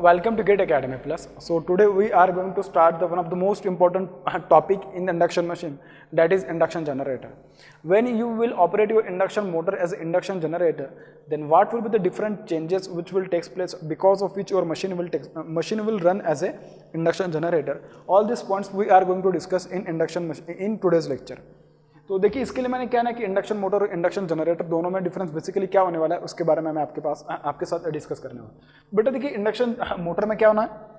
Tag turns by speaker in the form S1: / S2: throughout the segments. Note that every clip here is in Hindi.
S1: welcome to Gate Academy Plus. So today we are going to start one of the most important topic in the induction machine, that is induction generator. When you will operate your induction motor as an induction generator, then what will be the different changes which will take place, because of which your machine will run as a induction generator. All these points we are going to discuss in in today's lecture. तो देखिए इसके लिए मैंने क्या ना कि इंडक्शन मोटर और इंडक्शन जनरेटर दोनों में डिफरेंस बेसिकली क्या होने वाला है उसके बारे में मैं आपके साथ डिस्कस करने वाला। बेटा देखिए इंडक्शन मोटर में क्या होना है,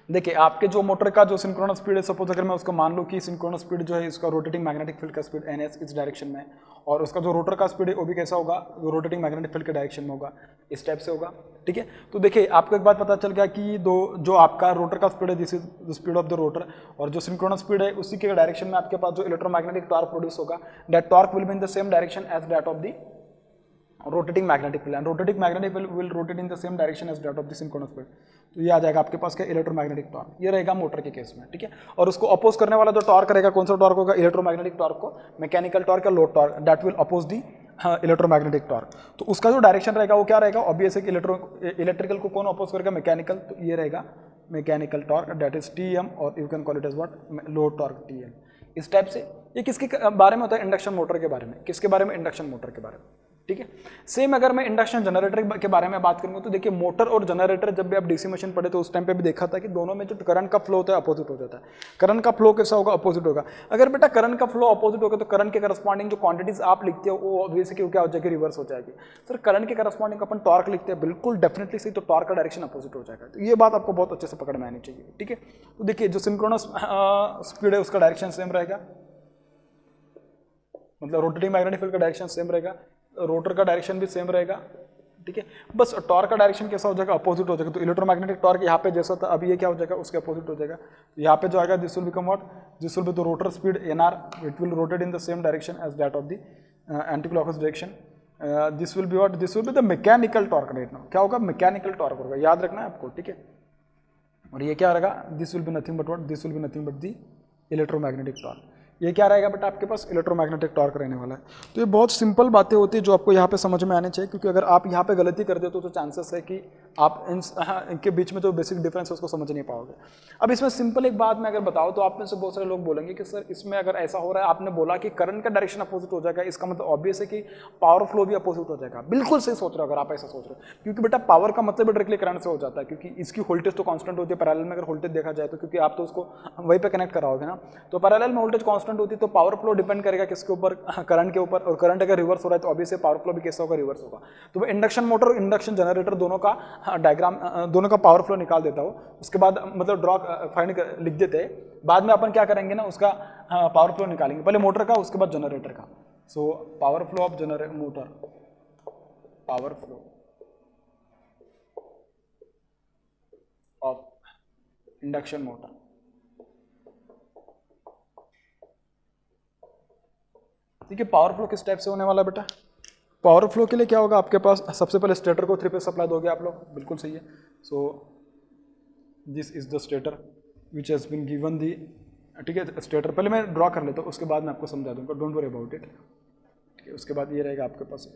S1: देखिए आपके जो मोटर का जो सिंक्रोनस स्पीड है, सपोज अगर मैं उसको मान लूँ कि सिंक्रोनस स्पीड जो है इसका रोटेटिंग मैग्नेटिक फील्ड का स्पीड ns इस डायरेक्शन में, और उसका जो रोटर का स्पीड है वो भी कैसा होगा, वो रोटेटिंग मैग्नेटिक फील्ड के डायरेक्शन में होगा, इस टाइप से होगा। ठीक है, तो देखिए आपको एक बात पता चल गया कि जो आपका रोटर का स्पीड है, this is the speed of the rotor, और जो सिंक्रोनस स्पीड है उसी के डायरेक्शन में आपके पास जो इलेक्ट्रोमैग्नेटिक टॉर्क प्रोड्यूस होगा, that torque will be in the same direction as that of the rotating magnetic field, and rotating magnetic field will rotate in the same direction as that of the synchronous field. तो ये आ जाएगा आपके पास क्या, इलेक्ट्रोमैग्नेटिक टॉर्क, ये रहेगा मोटर के केस में। ठीक है, और उसको अपोज करने वाला जो टॉर्क रहेगा, कौन सा टॉर्क होगा, इलेक्ट्रोमैग्नेटिक टॉर्क को मैकेनिकल टॉर्क या load torque, that will oppose the electromagnetic torque. तो उसका जो डायरेक्शन रहेगा वो क्या रहेगा, ऑब्वियस है कि इलेक्ट्रिकल को कौन अपोज करेगा, मैकेनिकल, तो ये रहेगा mechanical torque, that is Tm, और you can call it as what, load torque Tm। इस टाइप से ये किसके बारे में होता है, इंडक्शन मोटर के बारे में। किसके बारे में, इंडक्शन मोटर के बारे में। ठीक है, सेम अगर मैं इंडक्शन जनरेटर के बारे में बात करूंगा तो देखिए मोटर और जनरेटर जब भी आप डीसी मशीन पढ़े तो उस टाइम पे भी देखा था कि दोनों में जो करंट का फ्लो होता है अपोजिट हो जाता है। करंट का फ्लो कैसा होगा, अपोजिट होगा। अगर बेटा करंट का फ्लो अपोजिट होगा तो करंट के करस्पॉन्डिंग जो क्वांटिटीज आप लिखते हो वो ऑब्वियसली क्या हो जाएगी, रिवर्स हो जाएगी। सर करंट के करस्पॉन्डिंग अपन टॉर्क लिखते हैं, बिल्कुल डेफिनेटली सही, तो टॉर्क का डायरेक्शन अपोजिट हो जाएगा। तो ये बात आपको बहुत अच्छे से पकड़ में आनी चाहिए। ठीक है, तो देखिए जो सिंक्रोनस स्पीड है उसका डायरेक्शन सेम रहेगा, मतलब रोटेटिंग मैग्नेटिक फील्ड का डायरेक्शन सेम रहेगा, रोटर का डायरेक्शन भी सेम रहेगा। ठीक है, बस टॉर्क का डायरेक्शन कैसा हो जाएगा, अपोजिट हो जाएगा। तो इलेक्ट्रोमैग्नेटिक टॉर्क यहाँ पे जैसा था अभी ये क्या हो जाएगा, उसके अपोजिट हो जाएगा। यहाँ पे जो आएगा this will become what, this will be the rotor speed nr, it will rotate in the same direction as that of the anti clockwise direction. This will be what, this will be the mechanical torque right now. क्या होगा, मैकेनिकल टॉर्क होगा, याद रखना है आपको। ठीक है, और ये क्या रहेगा, this will be nothing but what, this will be nothing but the electromagnetic torque. ये क्या रहेगा बेटा, आपके पास इलेक्ट्रोमैग्नेटिक टॉर्क रहने वाला है। तो ये बहुत सिंपल बातें होती है जो आपको यहाँ पे समझ में आने चाहिए, क्योंकि अगर आप यहाँ पे गलती कर देते हो तो चांसेस है कि आप इनके बीच में जो बेसिक डिफरेंस है उसको समझ नहीं पाओगे। अब इसमें सिंपल एक बात मैं अगर बताऊँ तो आप में से बहुत सारे लोग बोलेंगे कि सर इसमें अगर ऐसा हो रहा है, आपने बोला कि करंट का डायरेक्शन अपोजिट हो जाएगा, इसका मतलब ऑब्वियस है कि पावर फ्लो भी अपोजिट हो जाएगा। बिल्कुल सही सोच रहे हो अगर आप ऐसा सोच रहे हो, क्योंकि बेटा पावर का मतलब डायरेक्टली करंट से हो जाता है, क्योंकि इसकी वोल्टेज तो कांस्टेंट होती है पैरेलल में। अगर वोल्टेज देखा जाए तो क्योंकि आप तो उसको वहीं पे कनेक्ट कराओगे ना, तो पैरेलल में वोल्टेज कांस्टेंट होती है, तो पावर फ्लो डिपेंड करेगा किसके ऊपर, करंट के ऊपर। और करंट अगर रिवर्स हो रहा है तो ऑब्वियसली पावर फ्लो भी कैसा होगा, रिवर्स होगा। तो मैं इंडक्शन मोटर और इंडक्शन जनरेटर दोनों का डायग्राम, दोनों का पावर फ्लो निकाल देता हूँ। उसके बाद मतलब ड्रॉ फाइंड लिख देते हैं, बाद में अपन क्या करेंगे ना, उसका पावर फ्लो निकालेंगे, पहले मोटर का उसके बाद जनरेटर का। So power flow of motor, power flow of induction motor. ठीक है, पावर फ्लो किस टाइप से होने वाला बेटा, पावर फ्लो के लिए क्या होगा आपके पास, सबसे पहले स्टेटर को 3 फेज सप्लाई दोगे आप लोग, बिल्कुल सही है। So this is the stator which has been given दी। ठीक है, स्टेटर पहले मैं ड्रॉ कर लेता हूँ, उसके बाद मैं आपको समझा दूंगा, डोंट वरी अबाउट इट। ठीक है, उसके बाद ये रहेगा आपके पास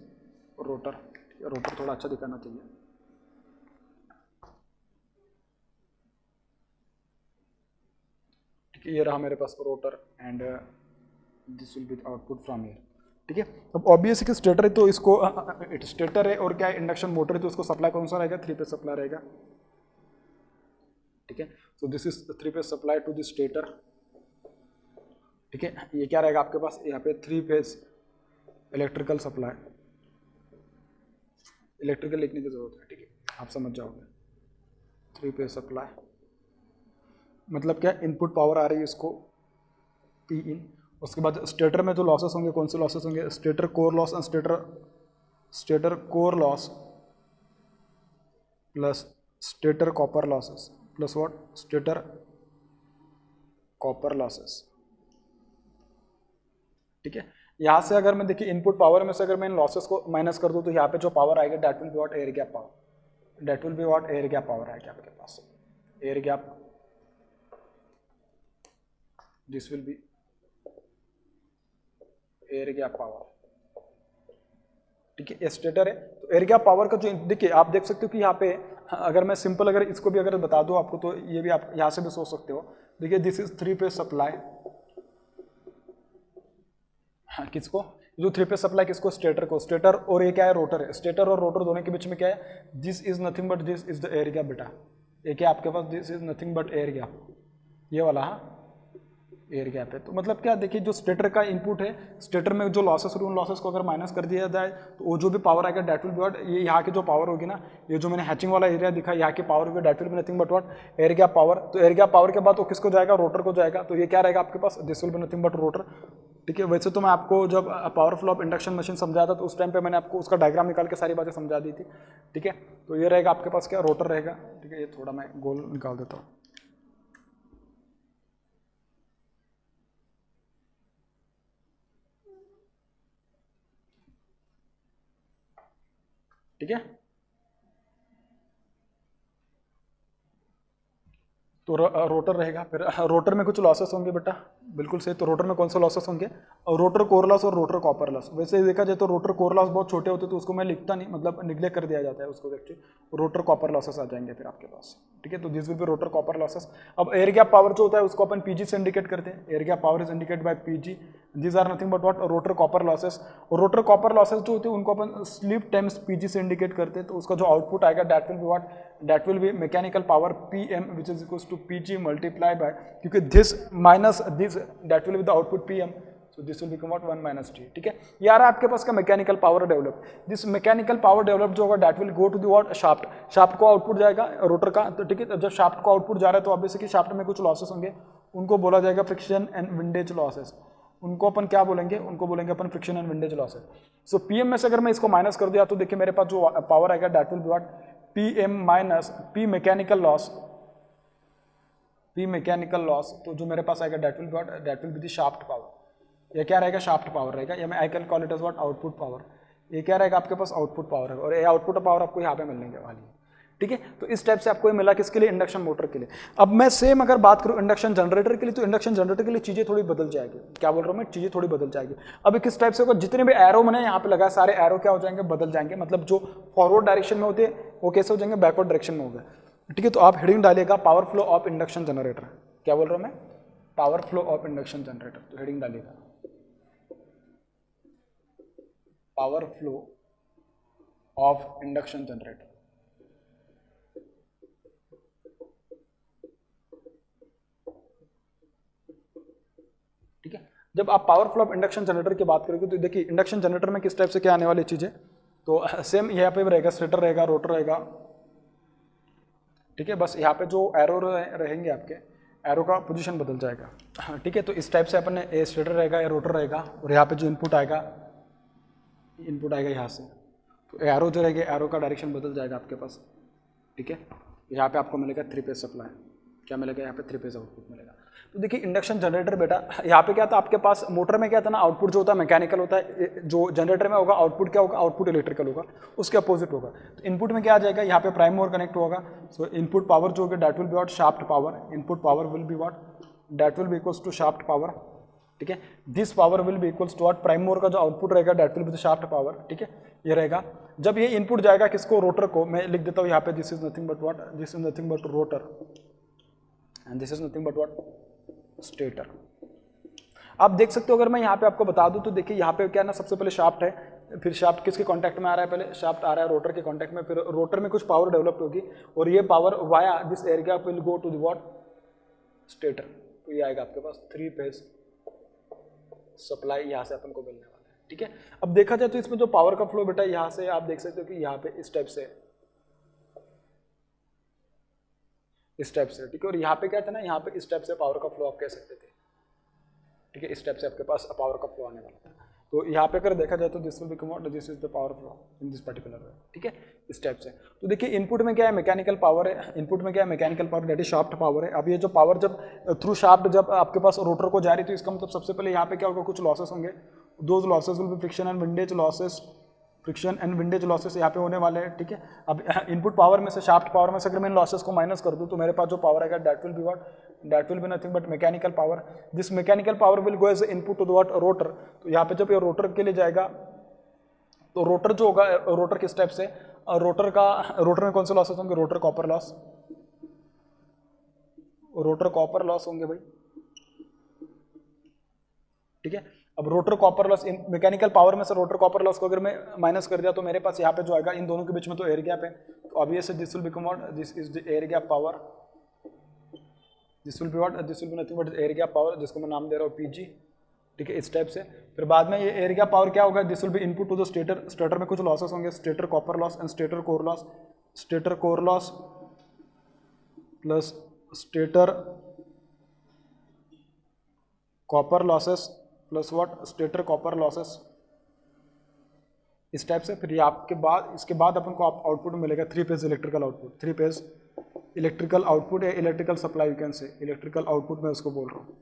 S1: रोटर। रोटर थोड़ा अच्छा दिखाना चाहिए। ठीक है, ये रहा मेरे पास rotor, and this will be output from here. ठीक है, अब ऑब्वियस है कि स्टेटर है तो इसको स्टेटर है, और क्या इंडक्शन मोटर है तो उसको सप्लाई कौन सा रहेगा, 3 फेज सप्लाई रहेगा। ठीक है, so this is 3 phase supply to the stator. ठीक है, ये क्या रहेगा आपके पास, यहाँ पे 3 फेज इलेक्ट्रिकल सप्लाई, इलेक्ट्रिकल लिखने की जरूरत है। ठीक है, आप समझ जाओगे। 3 फेज सप्लाई मतलब क्या, इनपुट पावर आ रही है इसको P इन। उसके बाद स्टेटर में जो लॉसेस होंगे, कौन से लॉसेस होंगे, stator core loss and stator core loss plus stator copper losses plus what, stator copper losses. ठीक है, यहाँ से अगर मैं देखिए इनपुट पावर में से अगर मैं इन लॉसेस को माइनस कर दूँ तो यहाँ पे जो पावर आएगा that will be what, air gap power, that will be what, air gap power आएगी आपके पास, air gap, this will be air gap power. ठीक है, स्टेटर है तो एयर गैप पावर का जो देखिए आप देख सकते हो कि यहाँ पे अगर मैं सिंपल अगर इसको भी अगर बता दूं आपको, तो ये भी आप यहाँ से भी सोच सकते हो। देखिए दिस इज 3 फेज सप्लाई, किसको, जो 3 फेज सप्लाई किसको, स्टेटर को, स्टेटर और ये क्या है, रोटर है। स्टेटर और रोटर दोनों के बीच में क्या है, this is nothing but this is the air gap बेटा। ये क्या आपके पास, this is nothing but air gap, ये वाला एयर गैप है। तो मतलब क्या, देखिए जो स्टेटर का इनपुट है, स्टेटर में जो लॉसेस हो रही है उन लॉसेस को अगर माइनस कर दिया जाए तो वो जो भी पावर आएगा डेट विल बी व्हाट, ये यहाँ की जो पावर होगी ना, ये जो मैंने हैचिंग वाला एरिया दिखा, यहाँ की पावर होगी that will be nothing but what, air gap power. तो एयर गैप पावर के बाद वो किसको जाएगा, रोटर को जाएगा। तो ये क्या रहेगा आपके पास, this will be nothing but rotor. ठीक है, वैसे तो मैं आपको जब power flow of induction machine समझाया था तो उस टाइम पे मैंने आपको उसका डायग्राम निकाल के सारी बातें समझा दी थी। ठीक है, तो ये रहेगा आपके पास क्या, रोटर रहेगा। ठीक है, ये थोड़ा मैं गोल निकाल देता हूँ। ठीक है, तो रोटर रहेगा। फिर रोटर में कुछ लॉसेस होंगे बेटा, बिल्कुल सही। तो रोटर में कौन से लॉसेस होंगे, रोटर कोर लॉस और रोटर कॉपर लॉस। वैसे देखा जाए तो रोटर कोर लॉस बहुत छोटे होते तो उसको मैं लिखता नहीं, मतलब निग्लेक्ट कर दिया जाता है उसको, एक्चुअली रोटर कॉपर लॉसेस आ जाएंगे फिर आपके पास। ठीक है, तो this will B rotor copper losses. अब एयर गैप पावर जो होता है उसको अपन पीजी से इंडिकेट करते हैं। Air gap power is indicate by PG, these are nothing but what, rotor copper losses. और रोटर कॉपर लॉसेस जो होते हैं उनको अपन स्लिप टाइम्स पीजी से इंडिकेट करते हैं। तो उसका जो आउटपुट आएगा that will be what, that will be mechanical power PM which is equals to PG multiply by, क्योंकि this minus this that will be the output PM, so this will become what 1 minus T। ठीक है, ये आ रहा है आपके पास का mechanical power develop. This mechanical power develop जो होगा that will go to the what, shaft. Shaft को आउटपुट जाएगा रोटर का। तो ठीक है, जब शाफ्ट को आउटपुट जा रहा है तो ऑब्वियसली शाफ्ट में कुछ लॉसेस होंगे, उनको बोला जाएगा फ्रिक्शन एंड विंडेज लॉसेस। उनको अपन क्या बोलेंगे, उनको बोलेंगे अपन friction and windage losses. So PM में से अगर मैं इसको माइनस कर दिया तो देखिए मेरे पास जो पावर आएगा that will be what, PM minus P mechanical loss, P mechanical loss. तो जो मेरे पास आएगा that will be the shaft power. ये क्या रहेगा, शाफ्ट पावर रहेगा, या मैं I can call it as what, output power. ये क्या रहेगा आपके पास, आउटपुट पावर है, और ये आउटपुट पावर आपको यहाँ पे मिलने वाली है। ठीक है, तो इस टाइप से आपको ये मिला किसके लिए, इंडक्शन मोटर के लिए। अब मैं सेम अगर बात करूं इंडक्शन जनरेटर के लिए, तो इंडक्शन जनरेटर के लिए चीजें थोड़ी बदल जाएगी। क्या बोल रहा हूं मैं, चीजें थोड़ी बदल जाएगी। अब किस टाइप से होगा, जितने भी एरो मैंने यहाँ पे लगाया सारे एरो क्या हो जाएंगे, बदल जाएंगे। मतलब जो फॉरवर्ड डायरेक्शन में होते हैं वो कैसे हो जाएंगे, बैकवर्ड डायरेक्शन में हो गए। ठीक है, तो आप हेडिंग डालिएगा power flow of induction generator. क्या बोल रहा हूं मैं, power flow of induction generator. तो हेडिंग डालिएगा power flow of induction generator. ठीक है, जब आप power flow of induction generator की बात करोगे तो देखिए इंडक्शन जनरेटर में किस टाइप से क्या आने वाली चीजें, तो सेम यहाँ पे भी रहेगा, स्टेटर रहेगा, रोटर रहेगा। ठीक है, बस यहाँ पे जो एरो रहेंगे आपके, एरो का पोजीशन बदल जाएगा। ठीक है, तो इस टाइप से अपन ने स्टेटर रहेगा या रोटर रहेगा, और यहाँ पे जो इनपुट आएगा यहाँ से, तो एरो जो रहेगा, एरो का डायरेक्शन बदल जाएगा आपके पास। ठीक है, यहाँ पे आपको मिलेगा 3 फेज सप्लाई। क्या मिलेगा, यहाँ पे 3 फेज आउटपुट मिलेगा। तो देखिए इंडक्शन जनरेटर बेटा, यहाँ पे क्या था आपके पास, मोटर में क्या था ना, आउटपुट जो होता है मैकेनिकल होता है, जो जनरेटर में होगा आउटपुट क्या होगा, आउटपुट इलेक्ट्रिकल होगा, उसके अपोजिट होगा। तो इनपुट में क्या आ जाएगा, यहाँ पे प्राइम मूवर कनेक्ट होगा। सो इनपुट पावर जो होगा that will be what, shaft power. Input power will be what, that will be equals to shaft power. ठीक है, this power will be equals to what, prime mover का जो आउटपुट रहेगा that will be the shaft power. ठीक है, ये रहेगा। जब ये इनपुट जाएगा किसको, रोटर को, मैं लिख देता हूँ यहाँ पे, this is nothing but what, this is nothing but rotor and this is nothing but what, stator. आप देख सकते हो, अगर मैं यहाँ पे आपको बता दूं तो देखिए यहाँ पे क्या ना, सबसे पहले शाफ्ट है, फिर शाफ्ट किसके कांटेक्ट में आ रहा है, पहले शाफ्ट आ रहा है रोटर के कांटेक्ट में, फिर रोटर में कुछ पावर डेवलप होगी, और ये power via this air gap will go to the what, stator. तो ये आएगा आपके पास 3 फेज सप्लाई, यहाँ से अपन को मिलने वाला है। ठीक है, अब देखा जाए तो इसमें जो पावर का फ्लो बेटा, यहाँ से आप देख सकते हो कि यहाँ पे इस टाइप से, इस टाइप से। ठीक है, और यहाँ पे क्या था ना, यहाँ पे इस टाइप से पावर का फ्लो आप कह सकते थे। ठीक है, इस टाइप से आपके पास पावर का फ्लो आने वाला था। तो यहाँ पे अगर देखा जाए तो this will become what, this is the power flow in this particular way. ठीक है, इस टाइप से। तो देखिए इनपुट में क्या है, मैकेनिकल पावर है, इनपुट में क्या है, mechanical power that is shaft power है। अब ये जो पावर जब थ्रू शाफ्ट जब आपके पास रोटर को जा रही, तो इसका मतलब सबसे पहले यहाँ पे क्या होगा, कुछ लॉसेस होंगे। Those losses will be friction and windage losses, friction and windage losses यहाँ पे होने वाले हैं। ठीक है, अब इनपुट पावर में से, शाफ्ट पावर में से अगर मैं इन लॉसेस को माइनस कर दूं तो मेरे पास जो पावर आएगा that will be what, that will be nothing but mechanical power. This mechanical power will go as input to the what, rotor. तो यहाँ पे जब ये रोटर के लिए जाएगा तो रोटर जो होगा, रोटर किस टाइप से, रोटर में कौन से लॉसेस होंगे? रोटर कॉपर लॉस होंगे भाई, ठीक है। अब rotor copper loss, mechanical power में से रोटर कॉपर लॉस को अगर मैं माइनस कर दिया तो मेरे पास यहाँ पे जो आएगा, इन दोनों के बीच में तो एयर गैप है, तो obviously this will become what, this is the air gap power, this will be what, this will be nothing but air gap power, जिसको मैं नाम दे रहा हूँ पीजी, ठीक है, इस टाइप से। फिर बाद में ये एयर गैप पावर क्या होगा? This will be input to the stator, stator में कुछ लॉसेस होंगे, stator copper loss and stator core loss, stator core loss plus stator copper losses plus what, stator copper losses, इस टाइप से। फिर ये आपके बाद, इसके बाद अपन को आउटपुट मिलेगा 3 phase electrical output, 3 phase electrical output या electrical supply, you can say electrical output मैं उसको बोल रहा हूँ,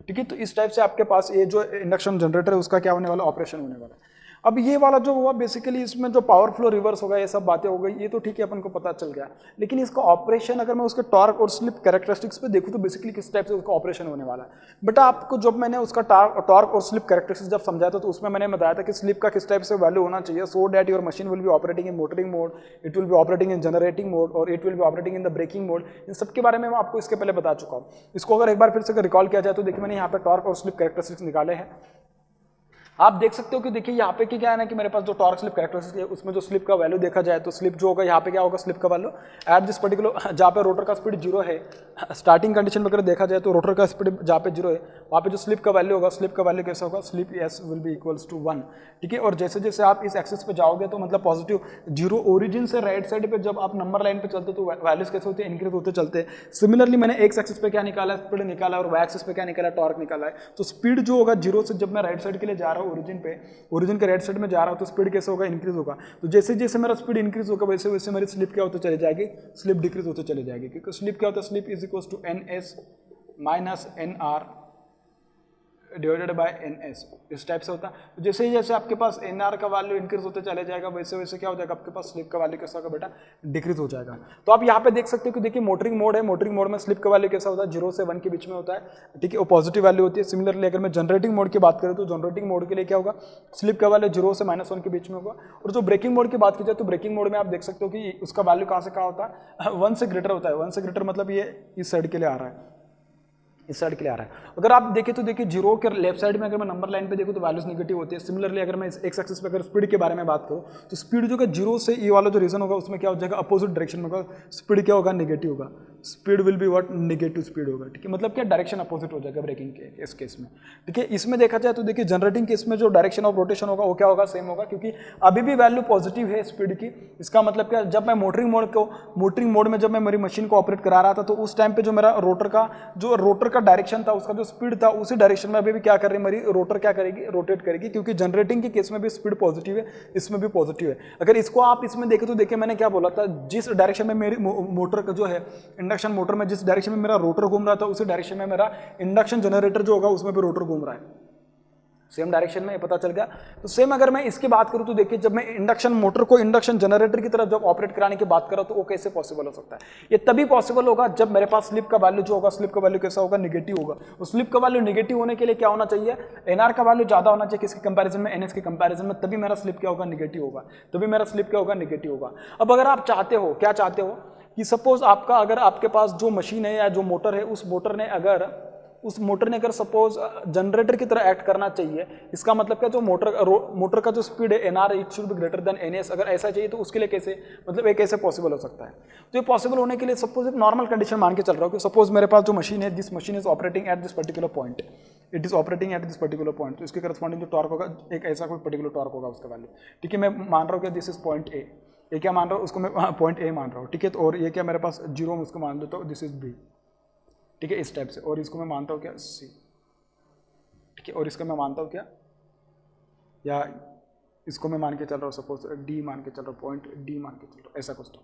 S1: ठीक है। तो इस टाइप से आपके पास ये जो इंडक्शन जनरेटर है उसका क्या होने वाला, ऑपरेशन होने वाला है। अब ये वाला जो हुआ बेसिकली, इसमें जो पावर फ्लो रिवर्स होगा, ये सब बातें हो गई, ये तो ठीक है, अपन को पता चल गया। लेकिन इसका ऑपरेशन अगर मैं उसके टॉर्क और स्लिप कैरेक्टरिस्टिक्स पे देखूँ तो बेसिकली किस टाइप से उसका ऑपरेशन होने वाला है। बेटा आपको जब मैंने उसका टॉर्क और स्लिप कैरेक्टरिस्टिक्स जब समझाया था तो उसमें मैंने बताया था कि स्लिप का किस टाइप से वैल्यू होना चाहिए, so that your machine will be operating in motoring mode, it will be operating in generating mode और it will be operating in the braking mode. इन सब के बारे में मैं आपको इसके पहले बता चुका हूँ। इसको अगर एक बार फिर से रिकॉल किया जाए तो देखिए मैंने यहाँ पे टॉर्क और स्लिप कैरेक्टरिस्टिक्स निकाले हैं। आप देख सकते हो कि देखिए यहाँ पे क्या है ना कि मेरे पास जो टॉर्क स्लिप कैरेक्टरिस्टिक है उसमें जो स्लिप का वैल्यू देखा जाए तो स्लिप जो होगा यहाँ पे क्या होगा, स्लिप का वैल्यू एट दिस पर्टिकुलर, जहाँ पे रोटर का स्पीड 0 है, स्टार्टिंग कंडीशन वगैरह देखा जाए तो रोटर का स्पीड जहाँ पे 0 है वहाँ पे जो स्लिप का वैल्यू होगा, स्लिप का वैल्यू कैसा होगा, slip S will be equals to 1, ठीक है। और जैसे जैसे आप इस एक्सिस पे जाओगे तो मतलब पॉजिटिव 0 ओरिजिन से राइट साइड पे जब आप नंबर लाइन पे चलते तो वैल्यूज कैसे होते हैं, इंक्रीज होते चलते हैं। सिमिलरली मैंने एक्स एक्सिस पे क्या निकाला है, स्पीड निकाला, और वाई एक्सिस पे क्या निकाला, टॉर्क निकाला है। तो स्पीड जो होगा 0 से जब मैं राइट साइड के लिए जा रहा हूँ ओरिजिन पे, ओरिजिन के राइट साइड में जा रहा हूँ तो स्पीड कैसे होगा, इंक्रीज होगा। तो जैसे जैसे मेरा स्पीड इंक्रीज होगा वैसे वैसे मेरी स्लिप क्या होते चले जाएगी, स्लिप डिक्रीज होते चले जाएगी, क्योंकि स्लिप क्या होता है, slip is equal to N S minus N R divided by N S, इस टाइप से होता है। तो जैसे ही जैसे आपके पास एन आर का वैल्यू इंक्रीज होते चले जाएगा वैसे वैसे क्या हो जाएगा, आपके पास स्लिप का वैल्यू कैसा होगा बेटा, डिक्रीज हो जाएगा। तो आप यहाँ पे देख सकते हो कि देखिए मोटरिंग मोड है, मोटरिंग मोड में स्लिप का वैल्यू कैसा होता है, 0 से 1 के बीच में होता है, ठीक है, वो पॉजिटिव वैल्यू होती है। सिमिलरली अगर मैं जनरेटिंग मोड की बात करूँ तो जनरेटिंग मोड के लिए क्या होगा, स्लिप का वैल्यू 0 से -1 के बीच में होगा। और जो ब्रेकिंग मोड की बात की जाए तो ब्रेकिंग मोड में आप देख सकते हो कि उसका वैल्यू कहाँ से कहाँ होता है, 1 से ग्रेटर होता है। 1 से ग्रेटर मतलब ये इस साइड के लिए आ रहा है, इस साइड के लिए आ रहा है। अगर आप देखें तो देखिए 0 के लेफ्ट साइड में अगर मैं नंबर लाइन पे देखूं तो वैल्यूज नेगेटिव होती है। सिमिलरली अगर मैं इस एक्स एक्सिस पे अगर स्पीड के बारे में बात करूं तो स्पीड जो है 0 से ये वाला जो रीजन होगा उसमें क्या हो जाएगा, अपोजिट डायरेक्शन में होगा, स्पीड क्या होगा, नेगेटिव होगा, speed will be what, negative speed होगा, ठीक है। मतलब क्या डायरेक्शन अपोजिट हो जाएगा ब्रेकिंग के इस केस में, ठीक है। इसमें देखा जाए तो देखिए जनरेटिंग केस में जो डायरेक्शन ऑफ रोटेशन होगा वो क्या होगा, सेम होगा, क्योंकि अभी भी वैल्यू पॉजिटिव है स्पीड की। इसका मतलब क्या, जब मैं मोटरिंग मोड में जब मैं मेरी मशीन को ऑपरेट करा रहा था तो उस टाइम पे जो मेरा रोटर का डायरेक्शन था, उसका जो स्पीड था उसी डायरेक्शन में अभी भी क्या कर रही है, मेरी रोटर क्या करेगी, रोटेट करेगी, क्योंकि जनरेटिंग के केस में भी स्पीड पॉजिटिव है, इसमें भी पॉजिटिव है। अगर इसको आप इसमें देखें तो देखिए मैंने क्या बोला था, जिस डायरेक्शन में मेरी मोटर का जो है इंडक्शन मोटर में जिस डायरेक्शन में मेरा रोटर घूम रहा था उसी डायरेक्शन में मेरा इंडक्शन जनरेटर जो होगा उसमें भी रोटर घूम रहा है, सेम डायरेक्शन में, ये पता चल गया। तो सेम अगर मैं इसकी बात करूं तो देखिए जब मैं इंडक्शन मोटर को इंडक्शन जनरेटर की तरफ जब ऑपरेट कराने की बात करा तो वो कैसे पॉसिबल हो सकता है, ये तभी पॉसिबल होगा जब मेरे पास स्लिप का वैल्यू जो होगा, स्लिप का वैल्यू कैसा होगा, नेगेटिव होगा। उस स्लिप का वैल्यू नेगेटिव होने के लिए क्या होना चाहिए, एनआर का वैल्यू ज्यादा होना चाहिए किसके कंपैरिजन में, एनएस के कंपैरिजन में, तभी मेरा स्लिप क्या होगा, नेगेटिव होगा, तभी मेरा स्लिप क्या होगा, नेगेटिव होगा। अब अगर आप चाहते हो, क्या चाहते हो कि सपोज आपका अगर आपके पास जो मशीन है या जो मोटर है उस मोटर ने अगर सपोज जनरेटर की तरह एक्ट करना चाहिए, इसका मतलब क्या, जो मोटर का जो स्पीड है NR it should be greater than NS, अगर ऐसा चाहिए तो उसके लिए कैसे, मतलब ये कैसे पॉसिबल हो सकता है। तो ये पॉसिबल होने के लिए सपोज एक नॉर्मल कंडीशन मान के चल रहा हूँ कि सपोज मेरे पास जो मशीन है, this machine is operating eight this particular point, it is operating eight this particular point, तो इसके करस्पॉन्डिंग जो टॉर्क होगा एक ऐसा कोई पर्टिकुलर टॉर्क होगा उसका वैल्यू, ठीक है। मैं मान रहा हूँ कि दिस इज पॉइंट ए, ये क्या मान रहा हूँ उसको मैं पॉइंट ए मान रहा हूँ, ठीक है। तो और ये क्या मेरे पास 0 में उसको मान देता हूँ, दिस इज बी, ठीक है, इस टाइप से। और इसको मैं मानता हूँ क्या, सी, ठीक है। और इसका मैं मानता हूँ क्या, या इसको मैं मान के चल रहा हूँ सपोज डी मान के चल रहा हूँ, पॉइंट डी मान के चल रहा हूँ, ऐसा कुछ तो,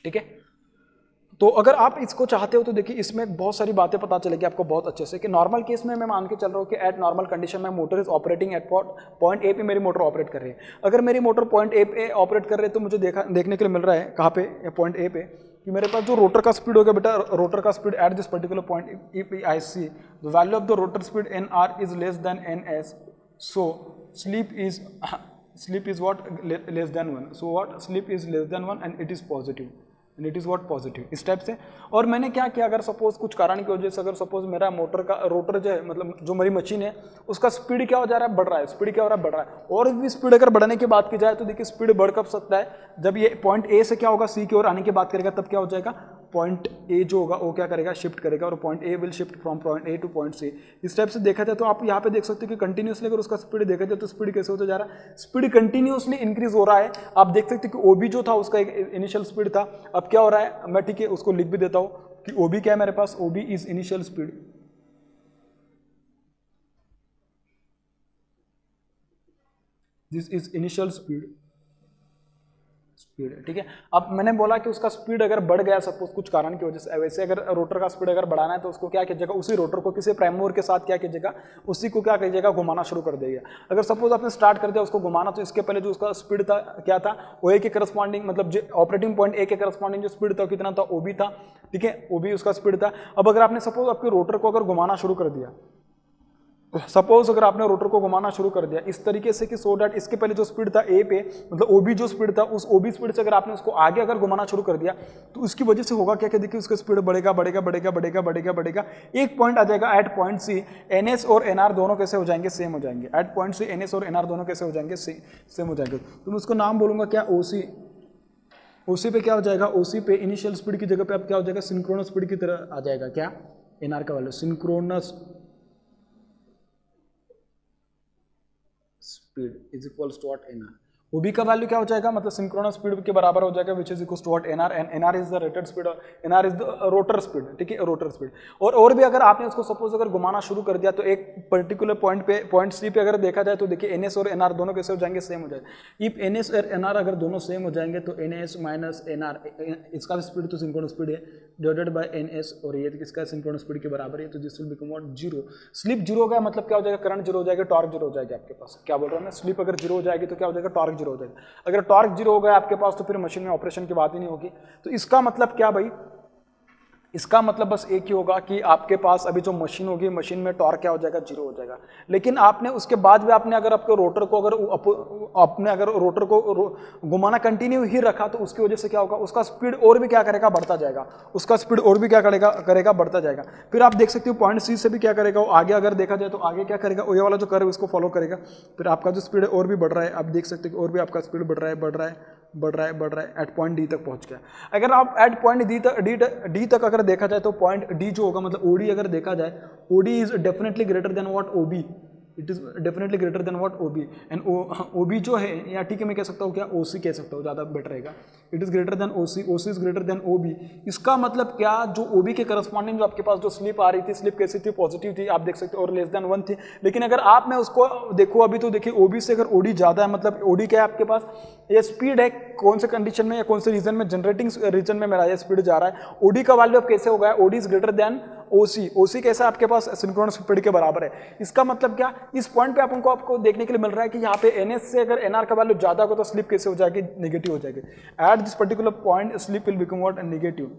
S1: ठीक है। तो अगर आप इसको चाहते हो तो देखिए इसमें बहुत सारी बातें पता चलेगी आपको बहुत अच्छे से, कि नॉर्मल केस में मैं मान के चल रहा हूँ कि एट नॉर्मल कंडीशन में motor is operating eight point A पे मेरी मोटर ऑपरेट कर रही है। अगर मेरी मोटर पॉइंट ए पे ऑपरेट कर रही है तो मुझे देखने के लिए मिल रहा है कहाँ पे, पॉइंट ए पे, कि मेरे पास जो रोटर का स्पीड होगा बेटा, रोटर का speed at this particular point, if I see the value of the rotor speed N R is less than N S, So sleep is what less than 1. So what sleep is less than 1 and it is positive. And it is what positive इस टाइप से. और मैंने क्या किया, अगर सपोज कुछ कारण की वजह से अगर सपोज मेरा मोटर का रोटर जो है मतलब जो मेरी मशीन है उसका स्पीड क्या हो जा रहा है, बढ़ रहा है, स्पीड क्या हो रहा है, बढ़ रहा है. और भी स्पीड अगर बढ़ने की बात की जाए तो देखिए स्पीड बढ़ कब सकता है, जब ये पॉइंट ए से क्या होगा सी की ओर आने की बात करेगा, तब क्या हो जाएगा, पॉइंट ए जो होगा वो क्या करेगा, शिफ्ट करेगा, और point A will shift from point A to point C. इस टाइप से देखा जाए तो आप यहाँ पे देख सकते हो कि कंटिन्यूसली अगर उसका स्पीड देखा जाए तो स्पीड कैसे होता जा रहा है, स्पीड कंटिन्यूसली इंक्रीज हो रहा है. आप देख सकते हो कि ओबी जो था उसका एक इनिशियल स्पीड था, अब क्या हो रहा है, मैं ठीक है उसको लिख भी देता हूँ कि ओबी क्या है मेरे पास, OB is initial speed. This is initial speed, ठीक है. अब मैंने बोला कि उसका स्पीड अगर बढ़ गया सपोज कुछ कारण की वजह से, वैसे अगर रोटर का स्पीड अगर बढ़ाना है तो उसको क्या कीजिएगा, उसी रोटर को किसी प्राइम मूवर के साथ क्या कीजिएगा, उसी को क्या कीजिएगा, घुमाना शुरू कर देगा. अगर सपोज आपने स्टार्ट कर दिया उसको घुमाना, तो इसके पहले जो उसका स्पीड था क्या था, वो ए के करस्पॉन्डिंग मतलब जो ऑपरेटिंग पॉइंट ए के करस्पॉन्डिंग जो स्पीड था कितना था, ओबी था. ठीक है, ओबी उसका स्पीड था. अब अगर आपने सपोज आपके रोटर को अगर घुमाना शुरू कर दिया, सपोज अगर आपने रोटर को घुमाना शुरू कर दिया इस तरीके से कि सो डैट इसके पहले जो स्पीड था ए पे मतलब ओबी जो स्पीड था, उस ओबी स्पीड से अगर आपने उसको आगे अगर घुमाना शुरू कर दिया तो उसकी वजह से होगा क्या, देखिए उसका स्पीड बढ़ेगा बढ़ेगा बढ़ेगा बढ़ेगा बढ़ेगा बढ़ेगा. एक पॉइंट आ जाएगा एट पॉइंट सी, एनएस और एनआर दोनों कैसे हो जाएंगे, सेम हो जाएंगे. एट पॉइंट सी एनएस और एनआर दोनों कैसे हो जाएंगे, सेम हो जाएंगे. तो मैं उसको नाम बोलूंगा क्या, ओसी. ओसी पे क्या हो जाएगा, ओसी पे इनिशियल स्पीड की जगह पे अब क्या हो जाएगा, सिंक्रोनस स्पीड की तरह आ जाएगा क्या, एनआर का value synchronous speed is equals to what, NR. OB का वैल्यू क्या हो जाएगा, मतलब सिंक्रोनस स्पीड के बराबर हो जाएगा, which is equals to what, NR. And NR is the rated speed, NR is the rotor speed. ठीक है, रोटर स्पीड. और भी अगर आपने उसको सपोज अगर घुमाना शुरू कर दिया तो एक पर्टिकुलर पॉइंट पे, पॉइंट सी पे अगर देखा जाए तो देखिए एनएस और एनआर दोनों कैसे हो जाएंगे, सेम हो जाएगा. इफ एनएस और एनआर अगर दोनों सेम हो जाएंगे तो एनएस माइनस एनआर, इसका स्पीड तो सिंक्रोनस स्पीड है, डिवाइडेड बाय एनएस, और ये किसका सिंक्रोनस स्पीड के बराबर है, तो this will become what, zero. Slip zero हो गया मतलब क्या हो जाएगा, करंट जीरो हो जाएगा, टॉर्क जीरो हो जाएगा आपके पास. क्या बोल रहा हूँ मैं, स्लिप अगर जीरो हो जाएगी तो क्या हो जाएगा, टॉर्क जीरो हो जाएगा. अगर टॉर्क जीरो हो गया आपके पास तो फिर मशीन में ऑपरेशन की बात ही नहीं होगी. तो इसका मतलब क्या भाई, इसका मतलब बस एक ही होगा कि आपके पास अभी जो मशीन होगी, मशीन में टॉर्क क्या हो जाएगा, जीरो हो जाएगा. लेकिन आपने उसके बाद भी आपने अगर आपके रोटर को अगर रोटर को घुमाना कंटिन्यू ही रखा तो उसकी वजह से क्या होगा, उसका स्पीड और भी क्या करेगा, बढ़ता जाएगा. उसका स्पीड और भी क्या करेगा बढ़ता जाएगा. फिर आप देख सकते हो पॉइंट सी से भी क्या करेगा, वो आगे अगर देखा जाए तो आगे क्या करेगा, ये वाला जो कर्व उसको फॉलो करेगा. फिर आपका जो स्पीड है और भी बढ़ रहा है, आप देख सकते हो और भी आपका स्पीड बढ़ रहा है एट पॉइंट डी तक पहुंच गया. अगर आप एट पॉइंट डी तक अगर देखा जाए तो पॉइंट डी जो होगा मतलब ओडी अगर देखा जाए, OD is definitely greater than what, OB. It is definitely greater than what, OB. And OB जो है, या ठीक है मैं कह सकता हूँ क्या, ओसी कह सकता हूँ, ज़्यादा बेटर रहेगा. It is greater than OC, OC is greater than OB. इसका मतलब क्या, जो ओबी के करस्पॉन्डिंग जो आपके पास जो स्लिप आ रही थी, स्लिप कैसी थी, पॉजिटिव थी, आप देख सकते हो, और लेस देन 1 थी. लेकिन अगर आप मैं उसको देखो अभी तो देखिए ओबी से अगर ओडी ज़्यादा है, मतलब ओडी क्या है आपके पास, ये स्पीड है, कौन से कंडीशन में या कौन से रीजन में, जनरेटिंग रीजन में मेरा ये स्पीड जा रहा है. ओडी का वैल्यू अब कैसे होगा, OD is greater than OC. ओसी कैसा आपके पास, सिंक्रोनस स्पीड के बराबर है. इसका मतलब क्या, इस पॉइंट पे आपको देखने के लिए मिल रहा है कि यहाँ पे एनएस से अगर एनआर का वैल्यू ज्यादा होगा तो स्लिप कैसे हो जाएगी, नेगेटिव हो जाएगी. At this particular point slip will become what, negative.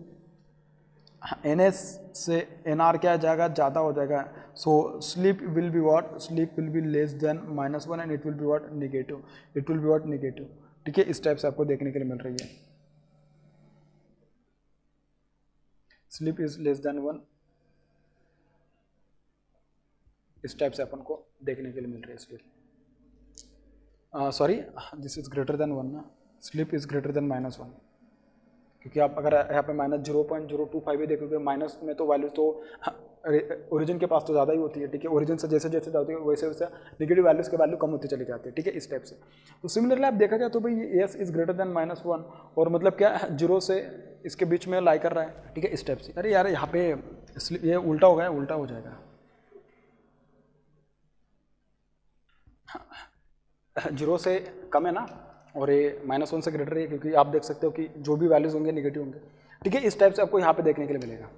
S1: NS से एनआर क्या जाएगा, ज्यादा हो जाएगा. So slip will be what, slip will be less than -1 and it will be what, negative. It will be what, negative. ठीक है, इस टाइप से आपको देखने के लिए मिल रही है. स्लिप इज लेस देन 1, इस टाइप से अपन को देखने के लिए मिल रही है slip. Sorry, this is greater then 1 ना, स्लिप इज ग्रेटर देन -1. क्योंकि आप अगर यहाँ पे -0.025 भी देखोगे, माइनस में तो वैल्यू तो ओरिजिन के पास तो ज़्यादा ही होती है. ठीक है, ओरिजिन से जैसे जैसे जाती है वैसे वैसे नेगेटिव वैल्यूज़ के वैल्यू कम होती चली जाती है. ठीक है, इस टाइप से. तो सिमिलरली आप देखा जाए तो भाई एस इज ग्रेटर देन -1, और मतलब क्या, जीरो से इसके बीच में लाई कर रहा है. ठीक है, इस टाइप से. अरे यार यहाँ पे ये उल्टा हो गया, उल्टा हो जाएगा. जीरो से कम है ना, और ये -1 से ग्रेटर है, क्योंकि आप देख सकते हो कि जो भी वैल्यूज होंगे नेगेटिव होंगे. ठीक है, इस टाइप से आपको यहाँ पे देखने के लिए मिलेगा.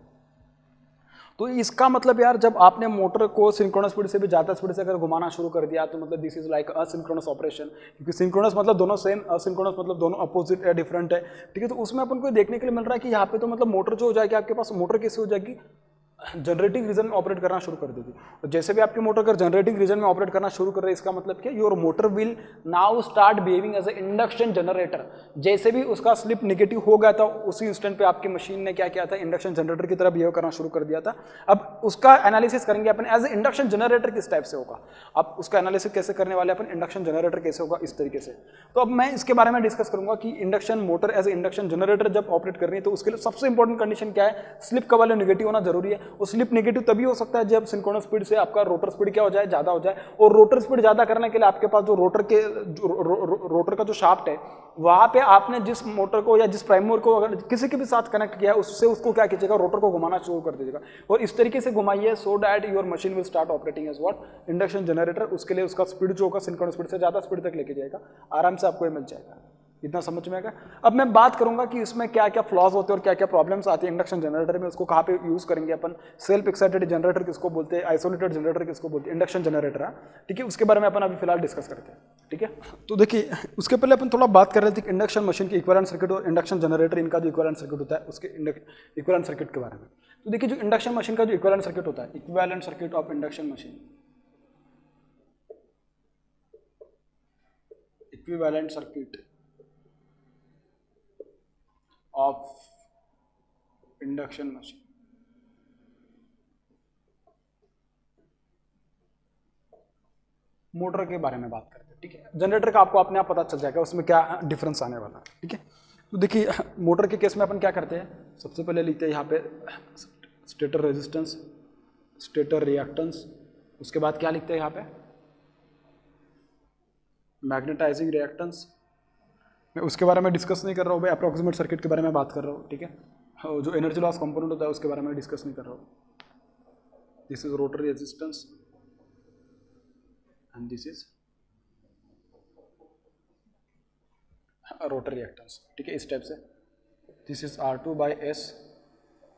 S1: तो इसका मतलब यार, जब आपने मोटर को सिंक्रोनस स्पीड से भी ज़्यादा स्पीड से अगर घुमाना शुरू कर दिया तो मतलब this is like asynchronous operation. क्योंकि सिंक्रोनस मतलब दोनों सेम, असिंक्रोनस मतलब दोनों अपोजिट या डिफरेंट है. ठीक है, तो उसमें अपन को देखने के लिए मिल रहा है कि यहाँ पे तो मतलब मोटर जो हो जाएगी आपके पास, मोटर कैसे हो जाएगी, जनरेटिंग रीजन में ऑपरेट करना शुरू कर देगी। और जैसे भी आपकी मोटर अगर जनरेटिंग रीजन में ऑपरेट करना शुरू कर रही है, इसका मतलब क्या, your motor will now start behaving as a induction generator. जैसे भी उसका स्लिप नेगेटिव हो गया था, उसी इंस्टेंट पे आपकी मशीन ने क्या किया था, इंडक्शन जनरेटर की तरह बिहेव करना शुरू कर दिया था। अब उसका एनालिसिस करेंगे अपन एज ए इंडक्शन जनरेटर किस टाइप से होगा। अब उसका एनालिसिस कैसे करने वाले अपन, इंडक्शन जनरेटर कैसे होगा, इस तरीके से। तो अब मैं इसके बारे में डिस्कस करूंगा कि induction motor as a induction generator जब ऑपरेट कर रही है तो उसके लिए सबसे इंपॉर्टेंट कंडीशन क्या है, स्लिप का वैल्यू नेगेटिव होना जरूरी है। और स्लिप नेगेटिव तभी हो सकता है जब सिंक्रोनस स्पीड से आपका रोटर स्पीड क्या हो जाए, ज्यादा हो जाए। और रोटर स्पीड ज्यादा करने के लिए आपके पास जो रोटर का जो शाफ्ट है, वहां पे आपने जिस मोटर को या जिस प्राइम मूवर को अगर किसी के भी साथ कनेक्ट किया, उससे उसको क्या कीजिएगा, रोटर को घुमाना शुरू कर दीजिएगा। और इस तरीके से घुमाइए so that your machine will start operating as what, induction generator. उसके लिए उसका स्पीड जो होगा सिंक्रोनस स्पीड से ज्यादा स्पीड तक लेके जाएगा, आराम से आपको ये मिल जाएगा। इतना समझ में आएगा। अब मैं बात करूंगा कि इसमें क्या क्या फ्लॉज होते हैं और क्या क्या प्रॉब्लम्स आती है इंडक्शन जनरेटर में, उसको कहाँ पे यूज करेंगे अपन। सेल्फ एक्साइटेड जनरेटर किसको बोलते हैं, आइसोलेटेड जनरेटर किसको बोलते हैं, इंडक्शन जनरेटर। ठीक है, उसके बारे में अपन अभी फिलहाल डिस्कस करते हैं। ठीक है, तो देखिए उसके पहले अपन थोड़ा बात कर रहे थे कि इंडक्शन मशीन के इक्विवेलेंट सर्किट और इंडक्शन जनरेटर, इनका जो इक्विवेलेंट सर्किट होता है, उसके इक्विवेलेंट सर्किट के बारे में। तो देखिए जो इंडक्शन मशीन का जो इक्विवेलेंट सर्किट होता है, equivalent circuit of induction machine, equivalent circuit of induction machine. Motor के बारे में बात करते हैं। ठीक है, जनरेटर का आपको अपने आप पता चल जाएगा उसमें क्या डिफरेंस आने वाला है। ठीक है, तो देखिए मोटर के केस में अपन क्या करते हैं, सबसे पहले लिखते हैं यहाँ पे स्टेटर रेजिस्टेंस, स्टेटर रिएक्टेंस। उसके बाद क्या लिखते हैं यहाँ पे, मैग्नेटाइजिंग रिएक्टेंस। मैं उसके बारे में डिस्कस नहीं कर रहा हूँ भाई, अप्रोक्सीमेट सर्किट के बारे में बात कर रहा हूँ। ठीक है, जो एनर्जी लॉस कंपोनेंट होता है उसके बारे में डिस्कस नहीं कर रहा हूँ। This is rotor resistance and this is rotor reactance. ठीक है, इस टाइप से this is R2/S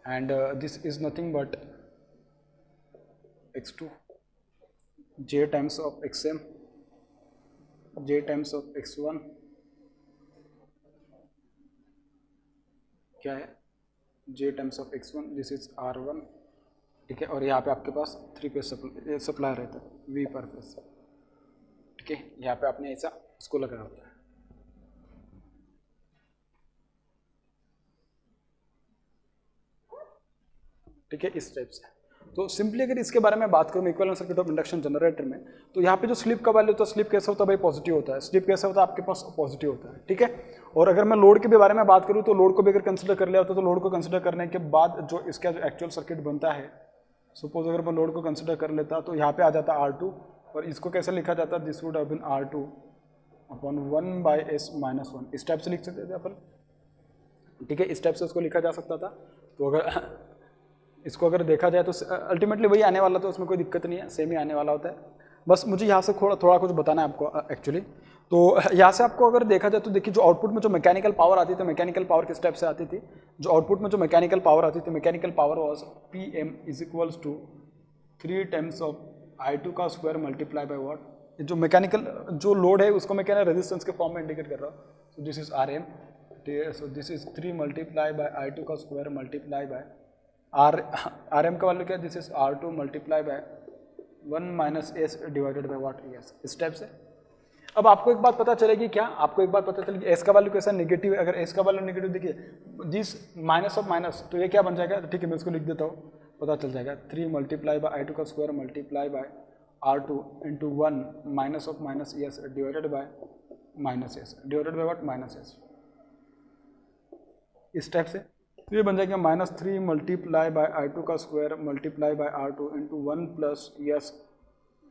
S1: and this is nothing but X2 J times of XM J times of X1 क्या है, J times of X1, this is R1। ठीक है, और यहाँ पे आपके पास 3 फेज सप्लाई रहता है, V पर फेज। ठीक है, यहाँ पे आपने ऐसा उसको लगाया होता है। ठीक है, इस टाइप से। तो सिंपली अगर इसके बारे में बात करूँ equivalent circuit of induction generator में, तो यहाँ पे जो स्लिप का वैल्यू होता है, स्लिप कैसे होता है भाई, पॉजिटिव होता है। स्लिप कैसे होता है, आपके पास पॉजिटिव होता है। ठीक है, और अगर मैं लोड के भी बारे में बात करूँ तो लोड को भी अगर कंसिडर कर लिया होता है, तो लोड को कंसिडर करने के बाद जो इसका जो एक्चुअल सर्किट बनता है, सपोज अगर मैं लोड को कंसिडर कर लेता तो यहाँ पे आ जाता R2, और इसको कैसे लिखा जाता, this would have been R2 upon 1/S-1, इस टाइप से लिख सकते थे अपन। ठीक है, इस टाइप से उसको लिखा जा सकता था। तो अगर इसको अगर देखा जाए तो अल्टीमेटली वही आने वाला, तो उसमें कोई दिक्कत नहीं है, सेम ही आने वाला होता है। बस मुझे यहाँ से थोड़ा कुछ बताना है आपको एक्चुअली। तो यहाँ से आपको अगर देखा जाए तो देखिए जो आउटपुट में जो मैकेनिकल पावर आती थी, मैकेनिकल पावर किस टाइप से आती थी, जो आउटपुट में जो मैकेनिकल पावर आती थी, mechanical power was PM = 3 times of I2 का स्क्वायर मल्टीप्लाई बाय व्हाट। जो मैकेनिकल जो लोड है उसको मैं क्या रेजिस्टेंस के फॉर्म में इंडिकेट कर रहा हूँ। सो this is RM, so this is 3 multiply by I2 का स्क्वायर मल्टीप्लाई बाय RM का वैल्यू क्या, this is R2 multiply by 1 - S divided by what, ES, इस टाइप से। अब आपको एक बात पता चलेगी क्या, आपको एक बात पता चलेगी, S का वैल्यू कैसा नेगेटिव है। अगर S का वैल्यू नेगेटिव देखिए, दिस माइनस ऑफ माइनस, तो ये क्या बन जाएगा, ठीक है मैं इसको लिख देता हूँ, पता चल जाएगा। 3 मल्टीप्लाई बाय I2 का square multiply by R2 into 1 minus of minus ES divided by -S divided by what, -S, इस टाइप से। तो ये बन जाएगा -3 मल्टीप्लाई बाय I2 का square multiply by R2 into 1 + ES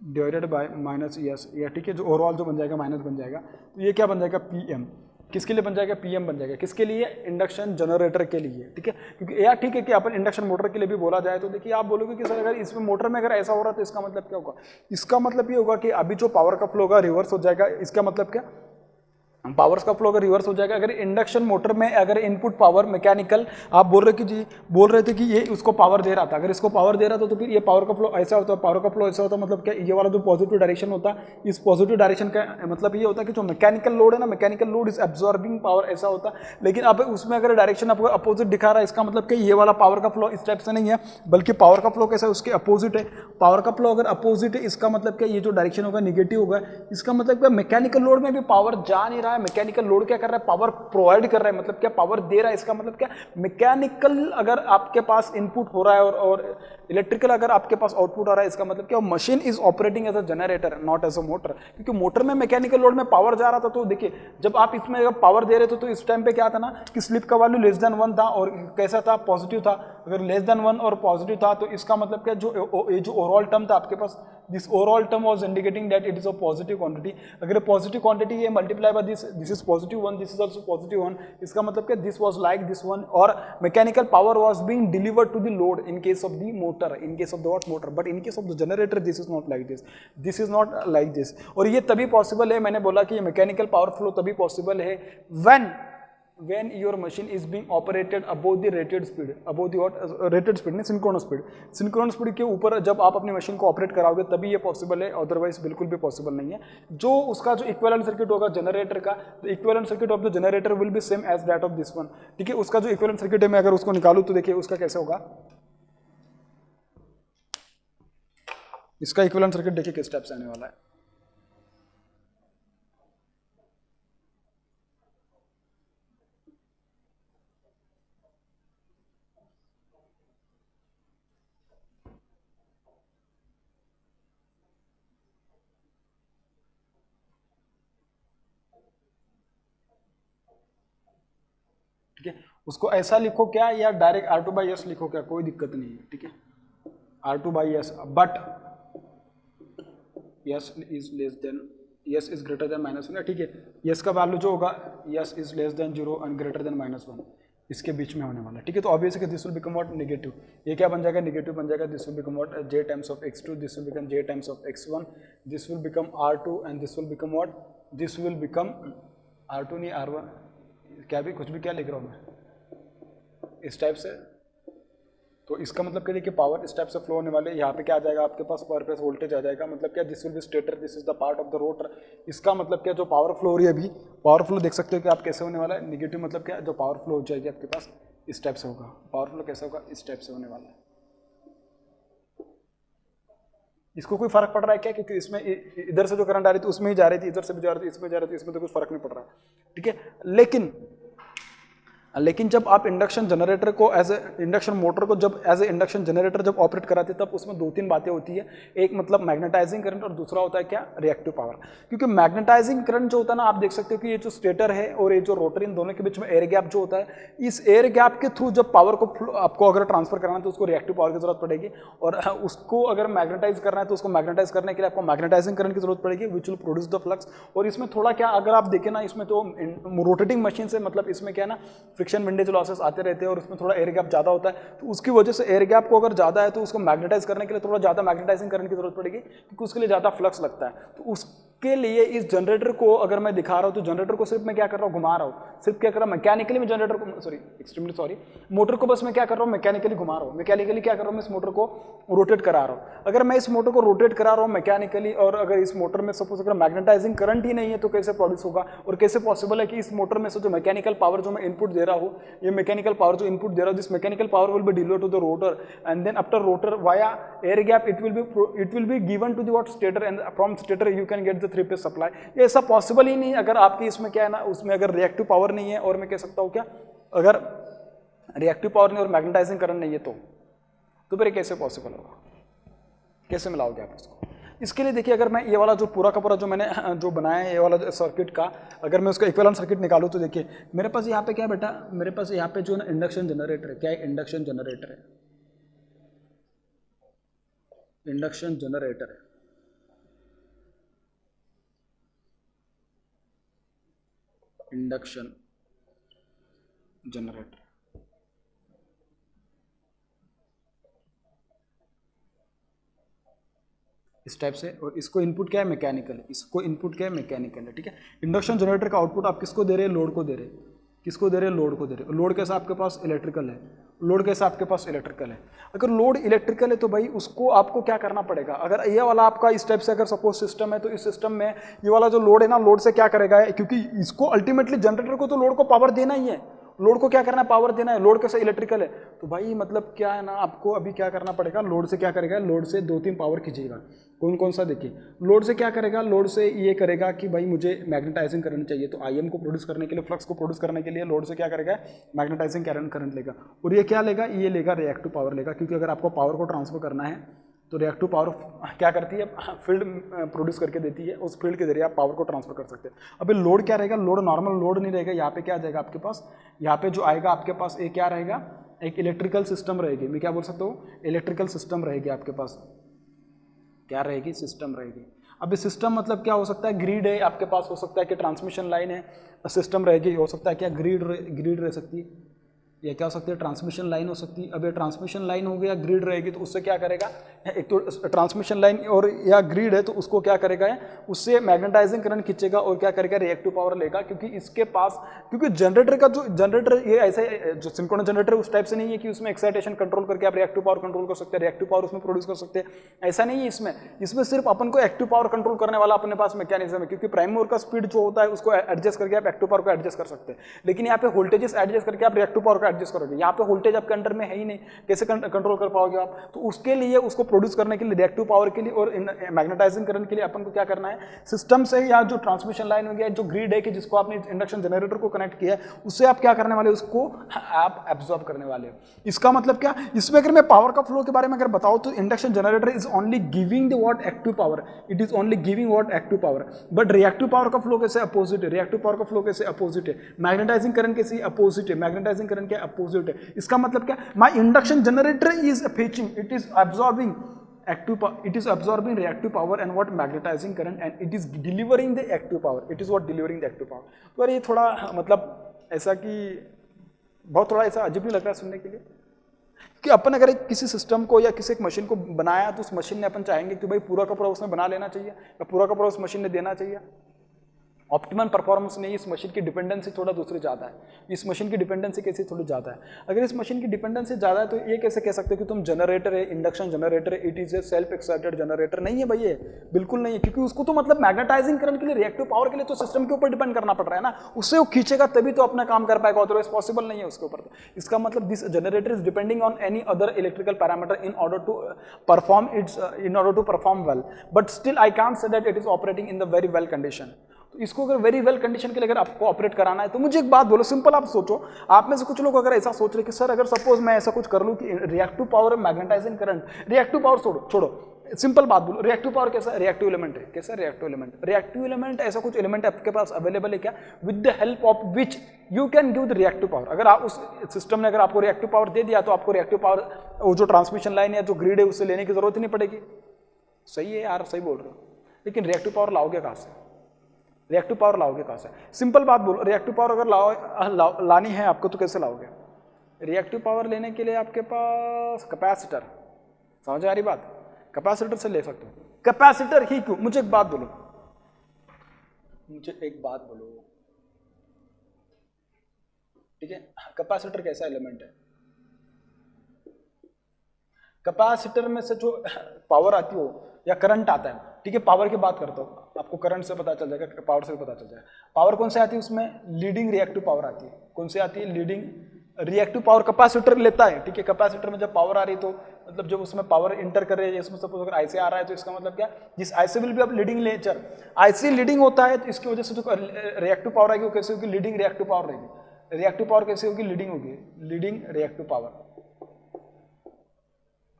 S1: divided by -ES, या ठीक है, जो ओवरऑल जो बन जाएगा माइनस बन जाएगा। तो ये क्या बन जाएगा, PM। किसके लिए बन जाएगा, PM बन जाएगा। किसके लिए, इंडक्शन जनरेटर के लिए। ठीक है, क्योंकि यार ठीक है कि अपन इंडक्शन मोटर के लिए भी बोला जाए तो देखिए आप बोलोगे कि सर अगर इसमें मोटर में अगर ऐसा हो रहा तो इसका मतलब क्या होगा। इसका मतलब ये होगा कि अभी जो पावर का फ्लो होगा रिवर्स हो जाएगा। इसका मतलब क्या, पावर का फ्लो अगर रिवर्स हो जाएगा, अगर इंडक्शन मोटर में अगर इनपुट पावर मैकेनिकल आप बोल रहे थे कि ये उसको पावर दे रहा था, अगर इसको पावर दे रहा था तो फिर ये पावर का फ्लो ऐसा होता है, पावर का फ्लो ऐसा होता है, मतलब क्या ये वाला जो पॉजिटिव डायरेक्शन होता है, इस पॉजिटिव डायरेक्शन का मतलब ये होता है कि जो मैकेनिकल लोड है ना, mechanical load is absorbing power, ऐसा होता है। लेकिन अब उसमें अगर डायरेक्शन आपको अपोजिट दिखा रहा है, इसका मतलब कि ये वाला पावर का फ्लो इस टाइप से नहीं है, बल्कि पावर का फ्लो कैसा है, उसके अपोजिट है। पावर का फ्लो अगर अपोजिट है, इसका मतलब क्या ये जो डायरेक्शन होगा निगेटिव होगा, इसका मतलब क्या मैकेनिकल लोड में भी पावर जा नहीं रहा है, मैकेनिकल लोड क्या कर रहा है, पावर प्रोवाइड कर रहा है, मतलब क्या पावर दे रहा है। इसका मतलब क्या मैकेनिकल अगर आपके पास इनपुट हो रहा है और इलेक्ट्रिकल अगर आपके पास आउटपुट आ रहा है, इसका मतलब क्या machine is operating as a generator not as a motor, क्योंकि मोटर में मैकेनिकल लोड में पावर जा रहा था। तो देखिए जब आप इसमें अगर पावर दे रहे थे तो इस टाइम पे क्या था ना कि स्लिप का वैल्यू लेस देन 1 था और कैसा था, पॉजिटिव था। अगर लेस देन 1 और पॉजिटिव था तो इसका मतलब क्या जो ओवरऑल टर्म था आपके पास, this overall term was indicating that it is a positive quantity. अगर पॉजिटिव क्वांटिटी ये multiply by this is positive 1, this is also positive 1, इसका मतलब क्या this was like this one, और mechanical power was being delivered to the load in case of the motor, in case of the what motor, but in case of the generator this is not like this, this is not like this. और ये तभी पॉसिबल है, मैंने बोला कि मैकेनिकल पावर फ्लो तभी पॉसिबल है when your machine is being operated above the rated speed, above the what rated speed नहीं synchronous speed के ऊपर जब आप अपनी मशीन को ऑपरेट कराओगे तभी ये पॉसिबल है, अदरवाइज बिल्कुल भी पॉसिबल नहीं है। जो उसका जो इक्विवेलेंट सर्किट होगा जनरेटर का, the equivalent circuit of the generator will be same as that of this one, ठीक है। उसका जो इक्विवेलेंट सर्किट है मैं अगर उसको निकालूं तो देखिए उसका कैसे होगा, इसका इक्विवेलेंट सर्किट देखिए किस टाइप से आने वाला है। ठीक है, उसको ऐसा लिखो क्या या डायरेक्ट R2/S लिखो क्या, कोई दिक्कत नहीं है, ठीक है। R2/S but S is less then, S is greater then -1, ठीक है। S का वैल्यू जो होगा S is less then 0 and greater than -1, इसके बीच में होने वाला है, ठीक है। तो obviously this will become what negative, ये क्या बन जाएगा नेगेटिव बन जाएगा, this will become what J times of x2, this will become J times of x1, this will become R2 and this will become what, this will become R2 नहीं R1, क्या भी कुछ भी क्या लिख रहा हूँ मैं इस टाइप से। तो इसका मतलब क्या देखिए पावर इस टाइप से फ्लो होने वाले, यहाँ पे क्या आ जाएगा आपके पास पर फेस वोल्टेज आ जाएगा, मतलब क्या this will B stator, this is the part of the rotor. इसका मतलब क्या जो पावर फ्लो हो रही है अभी, पावर फ्लो देख सकते हो कि आप कैसे होने वाला है निगेटिव, मतलब क्या जो पावर फ्लो हो जाएगी आपके पास इस टाइप से होगा, पावर फ्लो कैसे होगा इस टाइप से होने वाला है। इसको कोई फर्क पड़ रहा है क्या, क्योंकि इसमें इधर से जो करंट आ रही थी उसमें ही जा रही थी, इधर से भी जा रही थी इसमें जा रही थी, इसमें तो कुछ फर्क नहीं पड़ रहा, ठीक है। लेकिन जब आप इंडक्शन जनरेटर को एज ए इंडक्शन मोटर को जब एज ए इंडक्शन जनरेटर जब ऑपरेट कराते हैं तब उसमें दो तीन बातें होती है, एक मतलब मैग्नेटाइजिंग करंट और दूसरा होता है क्या रिएक्टिव पावर। क्योंकि मैग्नेटाइजिंग करंट जो होता है ना, आप देख सकते हो कि ये जो स्टेटर है और ये जो रोटर, इन दोनों के बीच में एयर गैप जो होता है, इस एयर गैप के थ्रू जब पावर को आपको अगर ट्रांसफर करना है तो उसको रिएक्टिव पावर की जरूरत पड़ेगी, और उसको अगर मैग्नेटाइज करना है तो उसको मैग्नेटाइज करने के लिए आपको मैग्नेटाइजिंग करंट की जरूरत पड़ेगी which will produce the flux. और इसमें थोड़ा क्या अगर आप देखें ना, इसमें तो रोटेटिंग मशीन से मतलब इसमें क्या है ना फ्रिक्शन विंडेज लॉसेस आते रहते हैं और उसमें थोड़ा एयर गैप ज़्यादा होता है, तो उसकी वजह से एयर गैप को अगर ज़्यादा है तो उसको मैग्नेटाइज करने के लिए थोड़ा ज़्यादा मैग्नेटाइजिंग करने की जरूरत पड़ेगी, क्योंकि उसके लिए ज़्यादा फ्लक्स लगता है। तो उसके लिए इस जनरेटर को अगर मैं दिखा रहा हूँ तो जनरेटर को सिर्फ मैं क्या कर रहा हूँ घुमा रहा हूँ, सिर्फ क्या कर रहा हूँ मैकेनिकली मैं जनरेटर को मोटर को बस मैं क्या कर रहा हूँ मैकेनिकली घुमा रहा हूँ, मैकेनिकली क्या कर रहा हूँ मैं इस मोटर को रोटेट करा रहा हूँ। अगर मैं इस मोटर को रोटेट करा रहा हूँ मैकेनिकली और अगर इस मोटर में सपोज अगर मैग्नेटाइजिंग करंट ही नहीं है तो कैसे प्रोड्यूस होगा, और कैसे पॉसिबल है कि इस मोटर में से जो मैकेनिकल पावर जो मैं इनपुट दे रहा हूँ, ये मैकेनिकल पावर जो इनपुट दे रहा हूँ, this mechanical power will be delivered to the rotor and then after rotor via air gap it will be given to the what stator and from stator you can get the 3 phase supply. ये ऐसा पॉसिबल ही नहीं अगर आपकी इसमें क्या है ना उसमें अगर रिएक्टिव पावर नहीं है, और मैं कह सकता हूँ क्या अगर रिएक्टिव पावर नहीं और मैग्नेटाइजिंग करंट नहीं है तो फिर कैसे पॉसिबल होगा, कैसे मिलाओगे आप इसको। इसके लिए देखिए अगर मैं ये वाला जो पूरा का पूरा जो मैंने जो बनाया है ये वाला सर्किट का, अगर मैं उसका इक्विवेलेंट सर्किट निकालूं तो देखिए मेरे पास यहाँ पे क्या बेटा, मेरे पास यहाँ पे जो ना इंडक्शन जनरेटर है, क्या है इंडक्शन जनरेटर है, इंडक्शन जनरेटर है, इंडक्शन जनरेटर। इस टाइप से, और इसको इनपुट क्या है, मैकेनिकल है, इसको इनपुट क्या है, मैकेनिकल है, ठीक है। इंडक्शन जनरेटर का आउटपुट आप किसको दे रहे हैं, लोड को दे रहे हैं, किसको दे रहे हैं, लोड को दे रहे हैं। लोड कैसा आपके पास, इलेक्ट्रिकल है, लोड कैसा आपके पास, इलेक्ट्रिकल है। अगर लोड इलेक्ट्रिकल है तो भाई उसको आपको क्या करना पड़ेगा, अगर ये वाला आपका इस टाइप से अगर सपोज सिस्टम है तो इस सिस्टम में ये वाला जो लोड है ना, लोड से क्या करेगा, क्योंकि इसको अल्टीमेटली जनरेटर को तो लोड को पावर देना ही है, लोड को क्या करना है, पावर देना है। लोड कैसे, इलेक्ट्रिकल है, तो भाई मतलब क्या है ना, आपको अभी क्या करना पड़ेगा, लोड से क्या करेगा, लोड से 2-3 पावर खींचेगा। कौन कौन सा, देखिए लोड से क्या करेगा, लोड से ये करेगा कि भाई मुझे मैग्नेटाइजिंग करंट चाहिए, तो आईएम को प्रोड्यूस करने के लिए, फ्लक्स को प्रोड्यूस करने के लिए लोड से क्या करेगा, मैग्नेटाइजिंग करंट लेगा। और ये क्या लेगा, ये लेगा रिएक्टिव पावर लेगा, क्योंकि अगर आपको पावर को ट्रांसफर करना है तो रिएक्टिव पावर क्या करती है, फील्ड प्रोड्यूस करके देती है, उस फील्ड के जरिए आप पावर को ट्रांसफर कर सकते हैं। अभी लोड क्या रहेगा, लोड नॉर्मल लोड नहीं रहेगा, यहाँ पे क्या आ जाएगा आपके पास, यहाँ पे जो आएगा आपके पास एक क्या रहेगा, एक इलेक्ट्रिकल सिस्टम रहेगी, मैं क्या बोल सकता हूँ, इलेक्ट्रिकल सिस्टम रहेगी आपके पास, क्या रहेगी, सिस्टम रहेगी। अभी सिस्टम मतलब क्या हो सकता है, ग्रिड है आपके पास, हो सकता है कि ट्रांसमिशन लाइन है, सिस्टम रहेगी, हो सकता है क्या ग्रिड रह सकती है, ये क्या हो सकती है, ट्रांसमिशन लाइन हो सकती है। अब ये ट्रांसमिशन लाइन हो गया, ग्रिड रहेगी, तो उससे क्या करेगा, एक तो ट्रांसमिशन लाइन और या ग्रिड है तो उसको क्या करेगा, उससे मैग्नेटाइजिंग करंट खींचेगा और क्या करेगा, रिएक्टिव पावर लेगा, क्योंकि इसके पास, क्योंकि जनरेटर का जो जनरेटर ये ऐसे जो सिंक्रोनस जनरेटर उस टाइप से नहीं है कि उसमें एक्साइटेशन कंट्रोल करके आप रिएक्टिव पावर कंट्रोल कर सकते हैं, रिएक्टिव पावर उसमें प्रोड्यूस कर सकते हैं, ऐसा नहीं है इसमें सिर्फ अपन को एक्टिव पावर कंट्रोल करने वाला अपने पास मैकेनिज्म है, क्योंकि प्राइम मूवर का स्पीड जो होता है उसको एडजस्ट करके आप एक्टिव पावर को एडजस्ट कर सकते हैं, लेकिन यहाँ पे वोल्टेजेस एडजस्ट करके आप रिएक्टिव पावर को एडजस्ट करोगे, यहाँ पे वोल्टेज आपके अंडर में है ही नहीं, कैसे कंट्रोल कर पाओगे आप, तो उसके लिए उसको प्रोड्यूस करने के लिए रिएक्टिव पावर के लिए और मैग्नेटाइजिंग करंट के लिए अपन को क्या करना है, सिस्टम से या जो ट्रांसमिशन लाइन हो गया, जो ग्रिड है कि जिसको आपने इंडक्शन जनरेटर को कनेक्ट किया है, उससे आप क्या करने वाले, उसको आप एब्जॉर्ब करने वाले हो। इसका मतलब क्या, इसमें अगर मैं पावर का फ्लो के बारे में अगर बताऊं तो induction generator is only giving the what active power, it is only giving what active power, but reactive power का फ्लो कैसे, अपोजिट है, रिएक्टिव पावर का फ्लो कैसे, अपोजिट है, मैग्नेटाइजिंग करंट कैसे, अपोजिट है, मैग्नेटाइजिंग करंट क्या, अपोजिट है। इसका मतलब क्या, my induction generator is fetching, it is absorbing it is absorbing reactive power and what magnetizing current and it is delivering the active power, it is what delivering the active power। तो ये थोड़ा मतलब ऐसा कि बहुत थोड़ा ऐसा अजीब नहीं लग रहा है सुनने के लिए, कि अपन अगर एक किसी सिस्टम को या किसी एक मशीन को बनाया तो उस मशीन ने अपन चाहेंगे कि भाई पूरा का पूरा उसमें बना लेना चाहिए या पूरा का पूरा उस मशीन ने देना चाहिए, ऑप्टिमल परफॉर्मेंस नहीं, इस मशीन की डिपेंडेंसी थोड़ा दूसरी ज़्यादा है, इस मशीन की डिपेंडेंसी कैसी थोड़ी ज़्यादा है। अगर इस मशीन की डिपेंडेंसी ज़्यादा है तो ये कैसे कह सकते हो कि तुम जनरेटर है, इंडक्शन जनरेटर है, it is a self excited generator, नहीं है भाई, ये बिल्कुल नहीं है, क्योंकि उसको तो मतलब मैग्नेटाइजिंग करंट के लिए, रिएक्टिव पावर के लिए तो सिस्टम के ऊपर डिपेंड करना पड़ रहा है ना, उससे वो खींचेगा तभी तो अपना काम कर पाएगा, अदरवाइज पॉसिबल नहीं है उसके ऊपर। तो इसका मतलब this generator is depending on any other electrical parameter in order to perform well, but still I can't say that it is operating in the very well condition. तो इसको अगर वेरी वेल कंडीशन के लिए अगर आपको ऑपरेट कराना है तो मुझे एक बात बोलो, सिंपल आप सोचो, आप में से कुछ लोग अगर ऐसा सोच रहे कि सर अगर सपोज मैं ऐसा कुछ कर लूं कि reactive power magnetizing current, reactive power छोड़ो, सिंपल बात बोलो, रिएक्टिव पावर कैसा, रिएक्टिव एलिमेंट है, कैसा रिएक्टिव एलिमेंट ऐसा कुछ एलिमेंट आपके पास अवेलेबल है क्या, with the help of which you can give the reactive power. अगर आप उस सिस्टम ने अगर आपको रिएक्टिव पावर दे दिया तो आपको रिएक्टिव पावर वो जो ट्रांसमिशन लाइन या जो ग्रिड है उससे लेने की जरूरत ही नहीं पड़ेगी। सही है यार, सही बोल रहे हो, लेकिन रिएक्टिव पावर लाओगे कहाँ से, रिएक्टिव पावर लाओगे कहाँ से, सिंपल बात बोलो, रिएक्टिव पावर अगर लानी है आपको तो कैसे लाओगे, रिएक्टिव पावर लेने के लिए आपके पास कैपेसिटर, समझ आ रही बात, कैपेसिटर से ले सकते हो। कैपेसिटर ही क्यों, मुझे एक बात बोलो, ठीक है, कैपेसिटर कैसा एलिमेंट है, कैपेसिटर में से जो पावर आती हो या करंट आता है, ठीक है, पावर की बात करता हूँ, आपको करंट से पता चल जाएगा, पावर से भी पता चल जाएगा। पावर कौन से आती है, उसमें लीडिंग रिएक्टिव पावर आती है, कौन से आती है, लीडिंग रिएक्टिव पावर कैपेसिटर लेता है, ठीक है। कैपेसिटर में जब पावर आ रही तो मतलब जब उसमें पावर इंटर कर रही है, इसमें सपोज अगर आईसी आ रहा है तो इसका मतलब क्या, जिस आईसी विल बी अब लीडिंग नेचर, आईसी लीडिंग होता है तो इसकी वजह से जो रिएक्टिव पावर आएगी वो कैसे होगी, लीडिंग रिएक्टिव पावर रहेगी। रिएक्टिव पावर कैसे होगी, लीडिंग होगी, लीडिंग रिएक्टिव पावर,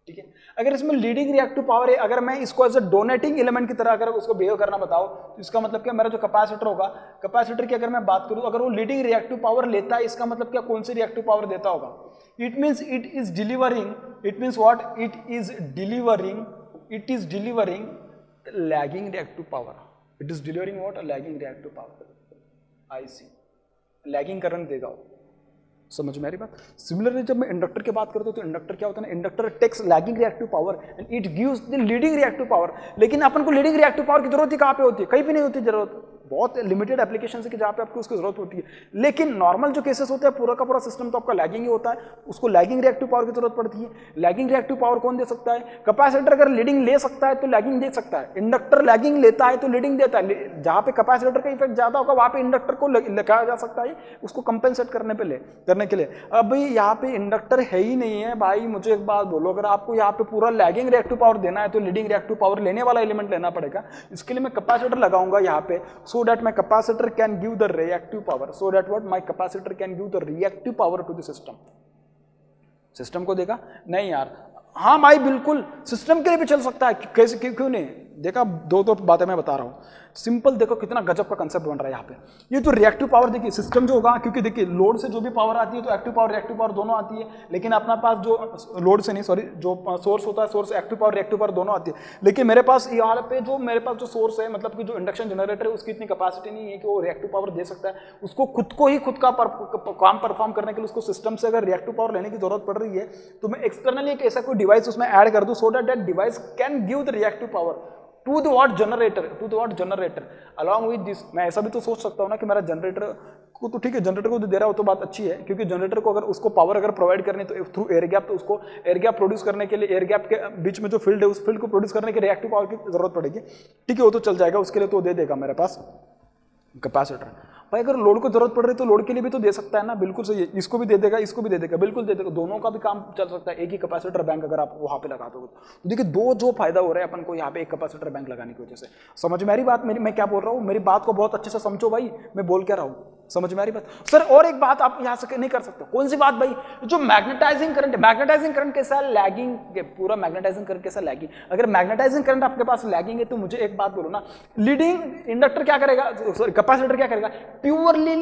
S1: ठीक है। अगर इसमें लीडिंग रिएक्टिव पावर है, अगर मैं इसको एज अ डोनेटिंग एलिमेंट की तरह अगर उसको बिहेव करना बताओ तो इसका मतलब क्या, मेरा जो कैपेसिटर होगा, कैपेसिटर की अगर मैं बात करूं अगर वो लीडिंग रिएक्टिव पावर लेता है, इसका मतलब क्या, कौन सी रिएक्टिव पावर देता होगा, it means it is delivering, it means what, it is delivering lagging reactive power, it is delivering what, lagging reactive power, IC lagging current देगा वो, समझ में आ रही बात। सिमिलरली जब मैं इंडक्टर की बात करता हूँ तो इंडक्टर क्या होता है ना, inductor takes lagging reactive power and it gives the leading reactive power. लेकिन अपन को लीडिंग रिएक्टिव पावर की जरूरत ही कहाँ पे होती है, कहीं भी नहीं होती जरूरत, बहुत लिमिटेड एप्लीकेशन है कि जहाँ पे आपको उसकी जरूरत होती है। लेकिन नॉर्मल जो केसेस होते हैं पूरा का पूरा सिस्टम तो आपका लैगिंग ही होता है, उसको लैगिंग रिएक्टिव पावर की जरूरत पड़ती है। लैगिंग रिएक्टिव पावर कौन दे सकता है, कैपेसिटर अगर लीडिंग ले सकता है तो लैगिंग दे सकता है, इंडक्टर लैगिंग लेता है तो लीडिंग देता है। जहाँ पे कैपेसिटर का इफेक्ट ज्यादा होगा वहाँ पे इंडक्टर को लगाया जा सकता है उसको कंपेंसेट करने के लिए। अब भाई यहाँ पे इंडक्टर है ही नहीं है भाई, मुझे एक बात बोलो, अगर आपको यहाँ पे पूरा लैगिंग रिएक्टिव पावर देना है तो लीडिंग रिएक्टिव पावर लेने वाला एलिमेंट लेना पड़ेगा। इसके लिए मैं कैपेसिटर लगाऊंगा यहाँ पे, so that my capacitor can give the reactive power, so that what my capacitor can give the reactive power to the system. System को देखा नहीं यार, हाँ भाई बिल्कुल सिस्टम के लिए भी चल सकता है, कैसे क्यों नहीं देखा, दो बातें मैं बता रहा हूँ। सिंपल देखो कितना गजब का कंसेप्ट बन रहा है यहाँ पे। ये तो रिएक्टिव पावर देखिए सिस्टम जो होगा, क्योंकि देखिए लोड से जो भी पावर आती है तो एक्टिव पावर रिएक्टिव पावर दोनों आती है, लेकिन अपना पास जो लोड से नहीं सॉरी जो सोर्स होता है, source active power reactive power दोनों आती है। लेकिन मेरे पास यहाँ पे जो मेरे पास जो सोर्स है, मतलब कि जो इंडक्शन जनरेटर है, उसकी इतनी कैपेसिटी नहीं है कि वो रिएक्टिव पावर दे सकता है। उसको खुद का काम परफॉर्म करने के लिए उसको सिस्टम से अगर रिएक्टिव पावर लेने की जरूरत पड़ रही है तो मैं एक्सटर्नली एक ऐसा कोई डिवाइस उसमें ऐड कर दूं, so that device can give the reactive power to the what generator along with this. मैं ऐसा भी तो सोच सकता हूँ ना कि मेरा जनरेटर को तो ठीक है, जनरेटर को तो दे रहा हो तो बात अच्छी है, क्योंकि जनरेटर को अगर उसको पावर अगर प्रोवाइड करनी तो थ्रू एयर गैप, तो उसको एयर गैप प्रोड्यूस करने के लिए एयर गैप के बीच में जो फील्ड है उस फील्ड को प्रोड्यूस करने के रिएक्टिव पावर की जरूरत पड़ेगी। ठीक है, वो तो चल जाएगा, उसके लिए तो दे देगा मेरे पास कैपेसिटर। भाई अगर लोड को जरूरत पड़ रही है तो लोड के लिए भी तो दे सकता है ना, बिल्कुल सही है, इसको भी दे देगा, इसको भी दे देगा, बिल्कुल दे देगा, दोनों का भी काम चल सकता है। एक ही कैपेसिटर बैंक अगर आप वहां पे लगा दोगे तो देखिए दो जो फायदा हो रहा है अपन को यहाँ पे एक कैपेसिटर बैंक लगाने की वजह से। समझ में आ रही बात मेरी, मैं क्या बोल रहा हूँ, मेरी बात को बहुत अच्छे से समझो भाई, मैं बोल क्या रहा हूँ, समझ में आ रही बात। सर और एक बात आप यहाँ से नहीं कर सकते, कौन सी बात भाई, जो मैग्नेटाइजिंग करंट है, मैग्नेटाइजिंग करंट कैसा लैगिंग, पूरा मैग्नेटाइजिंग करंट कैसा लैगिंग। अगर मैग्नेटाइजिंग करंट आपके पास लैगिंग है तो मुझे एक बात बोलो ना, लीडिंग इंडक्टर क्या करेगा, सॉरी कैपेसिटर क्या करेगा, प्योरली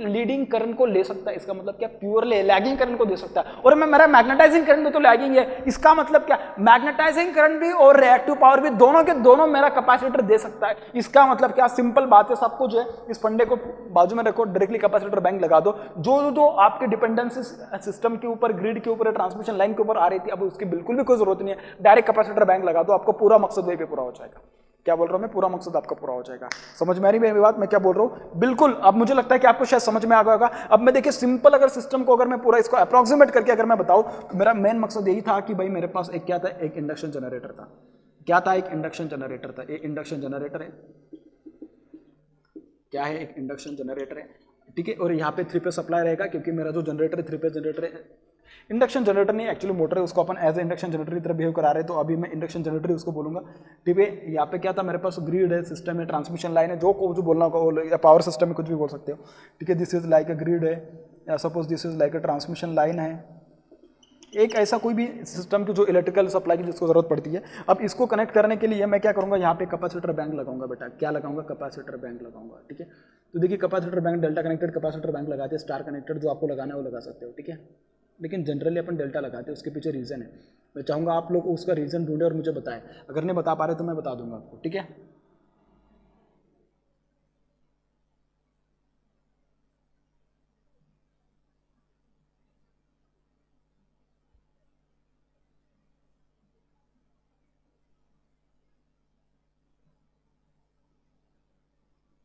S1: लीडिंग करंट को ले सकता है। इसका मतलब क्या, प्योरली लैगिंग करंट को दे सकता है। और मैं मेरा मैग्नेटाइजिंग करंट भी तो लैगिंग है, इसका मतलब क्या, मैग्नेटाइजिंग करंट भी और रिएक्टिव पावर भी दोनों के दोनों मेरा कैपेसिटर दे सकता है। इसका मतलब क्या, सिंपल बात है, सबको जो है इस फंडे को बाजू में रखो, डायरेक्टली कैपेसिटर बैंक लगा दो। जो आपके डिपेंडेंसी सिस्टम के ऊपर, ग्रिड के ऊपर, ट्रांसमिशन लाइन के ऊपर आ रही थी, अब उसकी बिल्कुल भी कोई जरूरत नहीं है, डायरेक्ट कैपेसिटर बैंक लगा दो, आपको पूरा मकसद वहीं पे पूरा हो जाएगा। क्या बोल रहा हूं मैं, पूरा मकसद आपका पूरा हो जाएगा। समझ में आ रही मेरी बात, मैं क्या बोल रहा हूं, बिल्कुल। अब मुझे लगता है कि आपको शायद समझ में आ गया होगा। अब मैं देखिए सिंपल अगर सिस्टम को अगर मैं पूरा इसको अप्रोक्सीमेट करके अगर मैं बताऊं तो मेरा मेन मकसद यही था कि भाई मेरे पास एक क्या था, एक इंडक्शन जनरेटर था। क्या था, एक इंडक्शन जनरेटर था। एक इंडक्शन जनरेटर है, क्या है, एक इंडक्शन जनरेटर है, ठीक है। और यहाँ पे 3 फेज सप्लाई रहेगा, क्योंकि मेरा जो जनरेटर है 3 फेज जनरेटर है, इंडक्शन जनरेटर नहीं एक्चुअली मोटर है, उसको अपन एज ए इंडक्शन जनरेटर की तरह बिहेव करा रहे हैं, तो अभी मैं इंडक्शन जनरेटर उसको बोलूंगा, ठीक है। यहाँ पे क्या था, मेरे पास ग्रिड है, सिस्टम है, ट्रांसमिशन लाइन है, जो बोलना होगा, या पावर सिस्टम में कुछ भी बोल सकते हो, ठीक है। This is like a grid है, या suppose this is like a transmission line है, एक ऐसा कोई भी सिस्टम की जो इलेक्ट्रिकल सप्लाई की जिसको जरूरत पड़ती है। अब इसको कनेक्ट करने के लिए मैं क्या करूंगा, यहाँ पे कैपेसिटर बैंक लगाऊंगा बेटा, क्या लगाऊंगा, कैपेसिटर बैंक लगाऊंगा, ठीक है। तो देखिए capacitor bank, delta connected capacitor bank लगाते हैं, स्टार कनेक्टेड जो आपको लगाना है वो लगा सकते हो, ठीक है। लेकिन जनरली अपन डेल्टा लगाते हैं, उसके पीछे रीज़न है, मैं चाहूँगा आप लोग उसका रीज़न ढूंढे और मुझे बताएं, अगर नहीं बता पा रहे तो मैं बता दूंगा आपको, ठीक है।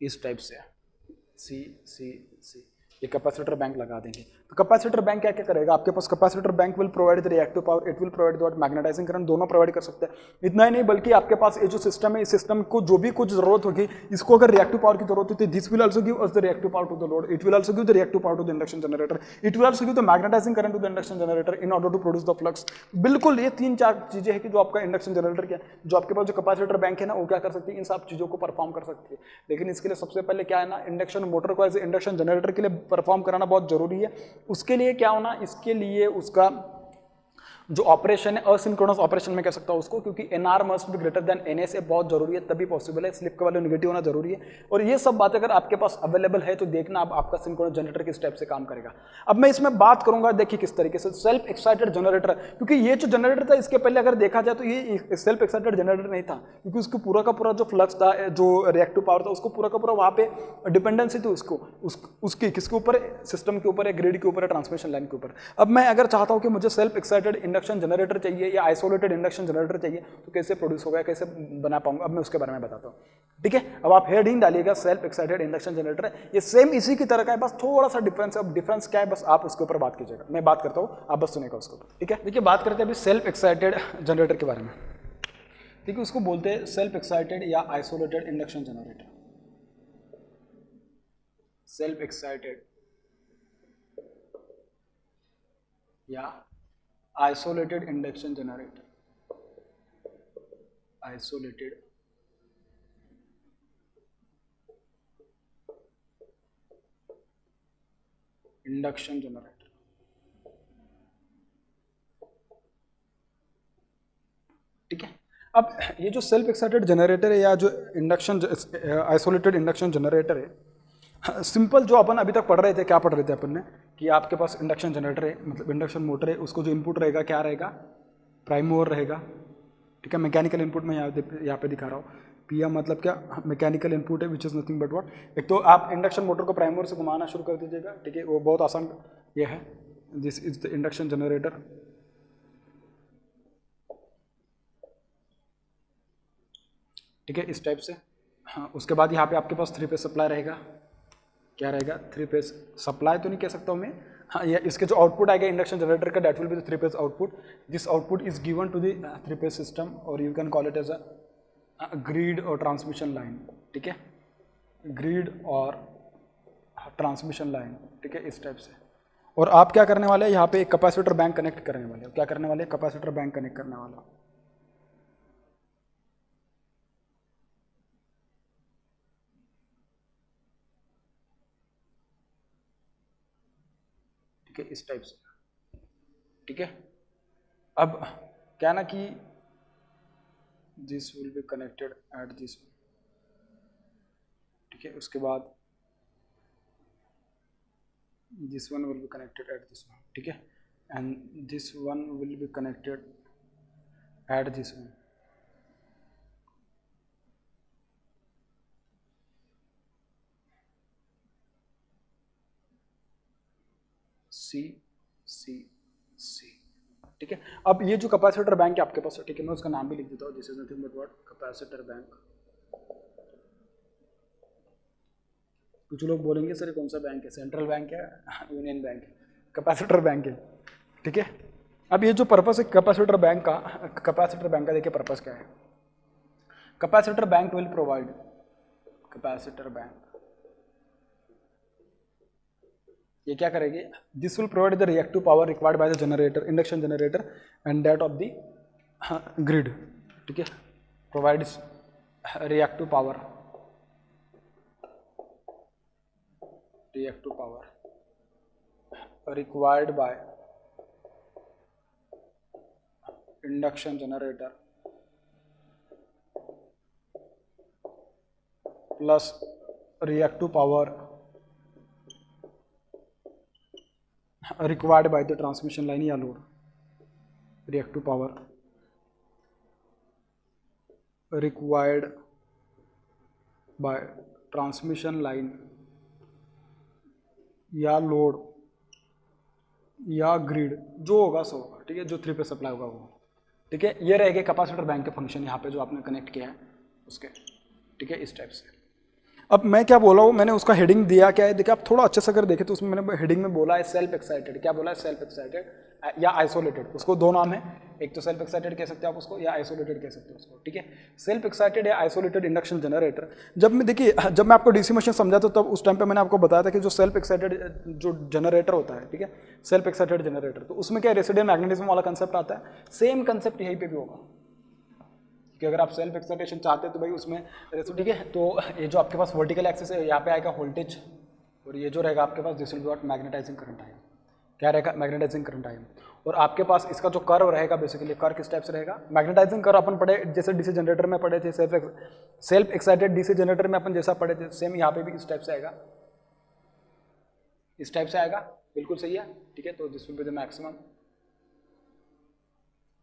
S1: इस टाइप से सी सी सी ये कैपेसिटर बैंक लगा देंगे। तो कैपेसिटर बैंक क्या क्या करेगा, आपके पास capacitor bank will provide the reactive power, it will provide the magnetising current, दोनों प्रोवाइड कर सकते हैं। इतना ही नहीं बल्कि आपके पास ये जो सिस्टम है, इस सिस्टम को जो भी कुछ जरूरत होगी, इसको अगर रिएक्टिव पावर की जरूरत होती है, this will also give us the reactive power to the load, it will also give the reactive power to the induction generator, it will also give the magnetising current to the induction generator in order to produce the flux. बिल्कुल ये 3-4 चीजें हैं कि जो आपका इंडक्शन जनरेटर क्या, जो आपके पास जो कैपेसिटर बैंक है ना, वो क्या कर सकती है, इन सब चीजों को परफॉर्म कर सकती है। लेकिन इसके लिए सबसे पहले क्या है ना, इंडक्शन मोटर को एज इंडक्शन जनरेटर के लिए परफॉर्म कराना बहुत जरूरी है। उसके लिए क्या होना, इसके लिए उसका जो ऑपरेशन है असिंक्रोनस ऑपरेशन में कह सकता हूँ उसको, क्योंकि NR must be greater than NS बहुत जरूरी है, तभी पॉसिबल है। स्लिप का वैल्यू नेगेटिव होना जरूरी है। और ये सब बातें अगर आपके पास अवेलेबल है तो देखना अब आपका सिंक्रोनस जनरेटर किस टाइप से काम करेगा। अब मैं इसमें बात करूंगा, देखिए किस तरीके से सेल्फ एक्साइटेड जनरेटर, क्योंकि ये जो जनरेटर था इसके पहले अगर देखा जाए तो ये सेल्फ एक्साइटेड जनरेटर नहीं था, क्योंकि उसको पूरा का पूरा जो फ्लक्स था, जो रिएक्टिव पावर था, उसको पूरा का पूरा वहाँ पे डिपेंडेंसी थी उसकी किसके ऊपर, सिस्टम के ऊपर, ग्रिड के ऊपर, ट्रांसमिशन लाइन के ऊपर। अब मैं अगर चाहता हूँ कि मुझे सेल्फ एक्साइटेड इंडक्शन जनरेटर चाहिए या आइसोलेटेड इंडक्शन जनरेटर चाहिए, तो कैसे प्रोड्यूस होगा, कैसे बना पाऊंगा, अब मैं उसके बारे में बताता हूँ। ठीक है, अब आप हेडिंग डालिएगा सेल्फ एक्साइटेड इंडक्शन जनरेटर, ये सेम इसी की तरह का है, बस थोड़ा सा डिफरेंस है। अब डिफरेंस क्या है बस आप उसके ऊपर बात कीजिएगा, मैं बात करता हूँ, आप बस सुनेगा उसके ऊपर। ठीक है, देखिए बात करते हैं अभी सेल्फ एक्साइटेड जनरेटर के बारे में। ठीक है, उसको बोलते हैं सेल्फ एक्साइटेड या isolated induction generator. Self excited या isolated induction generator, isolated induction generator. ठीक है, अब ये जो सेल्फ एक्साइटेड जनरेटर है या जो इंडक्शन आइसोलेटेड इंडक्शन जनरेटर है, सिंपल जो अपन अभी तक पढ़ रहे थे, क्या पढ़ रहे थे अपन ने, कि आपके पास इंडक्शन जनरेटर है, मतलब इंडक्शन मोटर है, उसको जो इनपुट रहेगा क्या रहेगा, प्राइम मूवर रहेगा। ठीक है, मैकेनिकल इनपुट में यहाँ पे दिखा रहा हूँ, पीएम मतलब क्या, मैकेनिकल इनपुट है which is nothing but what, एक तो आप इंडक्शन मोटर को प्राइम मूवर से घुमाना शुरू कर दीजिएगा। ठीक है, वो बहुत आसान ये है, this is the induction generator. ठीक है, इस टाइप से। हाँ, उसके बाद यहाँ पे आपके पास 3 फेज सप्लाई रहेगा, क्या रहेगा, 3 फेज सप्लाई तो नहीं कह सकता हूँ मैं, हाँ, या इसके जो आउटपुट आएगा इंडक्शन जनरेटर का, that will be the 3 phase output. This output is given to the 3 phase system, और you can call it as a grid और ट्रांसमिशन लाइन। ठीक है, ग्रिड और ट्रांसमिशन लाइन। ठीक है, इस टाइप से। और आप क्या करने वाले हैं, यहाँ पे एक कैपेसिटर बैंक कनेक्ट करने वाले हो, क्या करने वाले, कैपेसिटर बैंक कनेक्ट करने वाला। ठीक है, इस टाइप से। ठीक है, अब क्या ना कि this will be connected at this. ठीक है, उसके बाद this one will be connected at this one. ठीक है, and this one will be connected at this one. C C C. ठीक है, अब ये जो कैपेसिटर बैंक है आपके पास, ठीक है, मैं उसका नाम भी लिख देता हूँ, this is nothing but what, capacitor bank. कुछ लोग बोलेंगे सर कौन सा बैंक है, सेंट्रल बैंक है, यूनियन बैंक है, कैपेसिटर बैंक है। ठीक है, अब ये जो पर्पस है कैपेसिटर बैंक का देखिए पर्पस क्या है। Capacitor bank will provide, capacitor bank ये क्या करेगी, this will provide the reactive power required by the generator, induction generator and that of the grid. ठीक है, provides reactive power, reactive power required by induction generator plus reactive power required by the transmission line या load, reactive power required by transmission line या लोड या ग्रिड, जो होगा सो होगा। ठीक है, जो 3 फेज सप्लाई होगा वो। ठीक है, ये रहेगा कैपेसिटर बैंक के फंक्शन यहाँ पे जो आपने कनेक्ट किया है उसके। ठीक है, इस टाइप से। अब मैं क्या बोला हूँ, मैंने उसका हेडिंग दिया क्या है, देखिए आप थोड़ा अच्छे से अगर देखें तो उसमें मैंने हेडिंग में बोला है सेल्फ एक्साइटेड। क्या बोला है, सेल्फ एक्साइटेड या आइसोलेटेड, उसको दो नाम है, एक तो सेल्फ एक्साइटेड कह सकते हो आप उसको, या आइसोलेटेड कह सकते हो उसको। ठीक है, सेल्फ एक्साइटेड या आइसोलेटेड इंडक्शन जनरेटर। जब मैं आपको डीसी मशीन समझाता हूँ तब उस टाइम पे मैंने आपको बताया था कि जो सेल्फ एक्साइटेड जो जनरेटर होता है, ठीक है, सेल्फ एक्साइटेड जनरेटर, तो उसमें क्या रेसिडुअल मैग्नेटिज्म वाला कंसेप्ट आता है। सेम कंसेप्ट यहीं पे भी होगा कि अगर आप सेल्फ एक्साइटेशन चाहते हैं तो भाई उसमें, ठीक है, तो ये जो आपके पास वर्टिकल एक्सिस है यहाँ पे आएगा वोल्टेज, और ये जो रहेगा आपके पास this will be what, magnetising current आएगा। क्या रहेगा, मैग्नेटाइजिंग करंट आएगा। और आपके पास इसका जो कर्व रहेगा, बेसिकली कर्व किस टाइप से रहेगा, मैग्नेटाइजिंग कर्व अपन पढ़े जैसे डीसी जनरेटर में पढ़े थे, सेल्फ एक्साइटेड डीसी जनरेटर में अपन जैसा पढ़े थे, सेम यहाँ पे भी इस टाइप से आएगा, इस टाइप से आएगा, बिल्कुल सही है, ठीक है। तो this will be the maximum,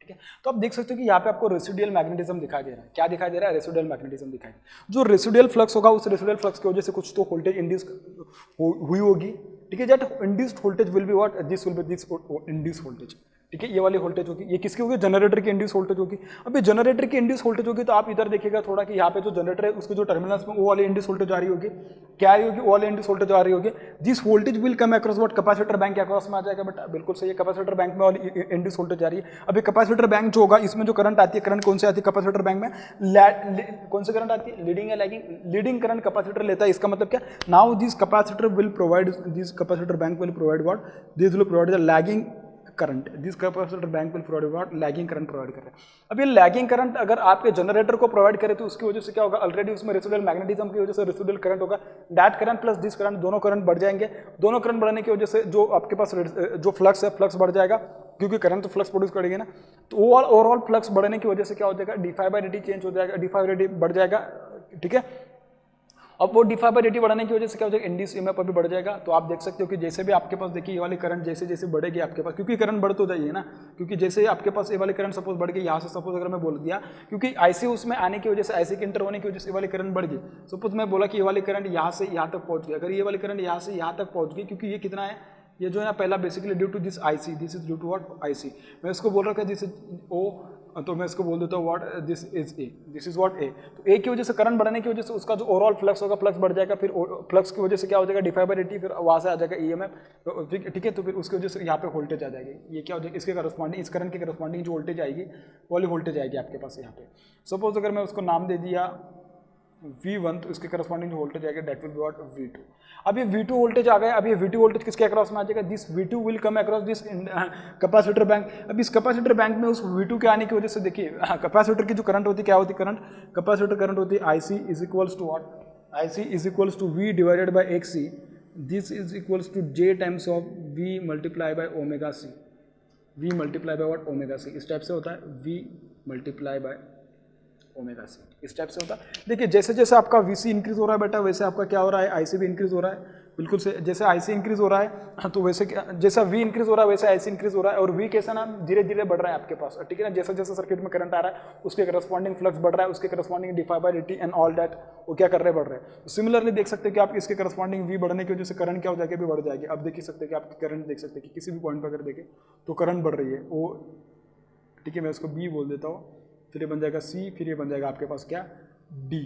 S1: ठीक है। तो आप देख सकते हो कि यहाँ पे आपको रेसिडुअल मैग्नेटिज्म दिखाई दे रहा है, क्या दिखाई दे रहा है, रेसिडुअल मैग्नेटिज्म दिखाई दे रहा है। जो रेसिडुअल फ्लक्स होगा उस रेसिडुअल फ्लक्स की वजह से कुछ तो वोल्टेज इंड्यूस हुई होगी, ठीक है। That induced voltage will be what, this will B this induce voltage, ठीक है। ये वाली वोल्टेज होगी, ये किसकी होगी, जनरेटर की इंड्यूस वोल्टेज होगी। अब ये जनरेटर की इंड्यूस वोल्टेज होगी तो आप इधर देखिएगा थोड़ा कि यहाँ पे जो जनरेटर है उसके जो टर्मिनल्स में वो वाली इंड्यूस वोल्टेज आ रही होगी, क्या आ रही होगी, वो वाली इंड्यूस वोल्टेज आ रही होगी। This voltage will come across what, capacitor bank के अक्रॉस में आ जाएगा बेटा, बिल्कुल सही है। कैपेसिटर बैंक में वाली इंड्यूस वोल्टेज आ रही है। अभी कैपेसिटर बैंक जो होगा इसमें जो करंट आती है, करंट कौन से आती है कैपेसिटर बैंक में, कौन से करंट आती है, लीडिंग या लैगिंग, लीडिंग करंट कैपेसिटर लेता है। इसका मतलब क्या, now this capacitor will provide, this capacitor bank will provide what, this will provide the lagging current, this capacitor bank will provide what, lagging current provide कर रहा है। अब ये लैगिंग करंट अगर आपके जनरेटर को प्रोवाइड करे तो उसकी वजह से क्या होगा, ऑलरेडी उसमें रेसिडुअल मैग्नेटिज्म की वजह से रेसिडुअल करंट होगा, that current plus this current, दोनों करंट बढ़ जाएंगे। दोनों करंट बढ़ने की वजह से जो आपके पास जो फ्लक्स है, फ्लक्स बढ़ जाएगा, क्योंकि करंट तो फ्लक्स प्रोड्यूस करेगी ना। तो ओवरऑल फ्लक्स बढ़ने की वजह से क्या हो जाएगा, डी चेंज हो जाएगा, डी बढ़ जाएगा, ठीक है। अब वो डी बढ़ाने की वजह से क्या हो जाएगा, इंड्यूस ईएमएफ अभी बढ़ जाएगा। तो आप देख सकते हो कि जैसे भी आपके पास देखिए ये वाली करंट जैसे जैसे बढ़ेगी आपके पास, क्योंकि करंट बढ़ तो जाइए ना, क्योंकि जैसे आपके पास ये वाली करंट सपोज बढ़ गई यहाँ से, सपोज अगर मैं बोल दिया, क्योंकि आईसी उसमें आने की वजह से, आईसी के इंटर होने की वजह से ये वाली करंट बढ़ गई। सपोज मैं बोला कि ये वाली करंट यहाँ से यहाँ तक पहुँच गई, अगर ये वाली करंट यहाँ से यहाँ तक पहुँच गई, क्योंकि ये कितना है, ये जो है ना पहला basically due to this IC, this is due to what, IC. मैं इसको बोल रहा था दिस इज ओ, तो मैं इसको बोल देता हूँ what, this is a, this is what ए। तो ए की वजह से करंट बढ़ने की वजह से उसका जो ओवरऑल फ्लक्स होगा, फ्लक्स बढ़ जाएगा, फिर फ्लक्स की वजह से क्या हो जाएगा, डी/dt, फिर वहाँ से आ जाएगा ईएमएफ, ठीक है। तो फिर उसकी वजह से यहाँ पे वोल्टेज आ जाएगी, ये क्या हो जाएगा, इसके करस्पॉन्डिंग, इस करंट के करस्पॉन्डिंग जो वोल्टेज आएगी वो वाली वोल्टेज आएगी आपके पास यहाँ पे। सपोज अगर मैं उसको नाम दे दिया V1, तो इसके करस्पॉन्डिंग जो वोल्टेज आएगा that will be what, V2। अब ये V2 वोल्टेज आ गया, अब ये V2 वोल्टेज किसके अक्रॉस में आ जाएगा, this V2 will come across this capacitor bank. अब इस कैपेसिटर बैंक में उस V2 के आने की वजह से देखिए कैपेसिटर की जो करंट होती है, क्या होती है करंट, कैपेसिटर करंट होती है IC is equals to what, IC is equals to V divided by XC, this is equals to J times of V multiply by omega C, V multiply by what, omega C। इस टाइप से होता है V multiply by omega C, इस टाइप से होता है। देखिए जैसे जैसे आपका वीसी इंक्रीज हो रहा है बेटा, वैसे आपका क्या हो रहा है, आईसी भी इंक्रीज हो रहा है, बिल्कुल से। जैसे आईसी इंक्रीज हो रहा है तो वैसे जैसा वी इंक्रीज हो रहा है वैसे आईसी इंक्रीज हो रहा है, और वी कैसा ना धीरे धीरे बढ़ रहा है आपके पास, ठीक है ना। जैसे जैसे सर्किट में करंट आ रहा है उसके करस्पॉन्डिंग फ्लक्स बढ़ रहा है, उसके करस्पॉन्डिंग डी/dt एंड ऑल दैट वो क्या कर रहे हैं, बढ़ रहे हैं। सिमिलरली देख सकते हैं कि आप इसके करस्पॉन्डिंग वी बढ़ने की वजह से करंट क्या हो जाएगी, भी बढ़ जाएगी। अब देख सकते हैं कि आप करंट देख सकते हैं कि किसी भी पॉइंट पर अगर देखें तो करंट बढ़ रही है वो, ठीक है। मैं इसको बी बोल देता हूँ, फिर ये बन जाएगा सी, फिर ये बन जाएगा आपके पास क्या, डी।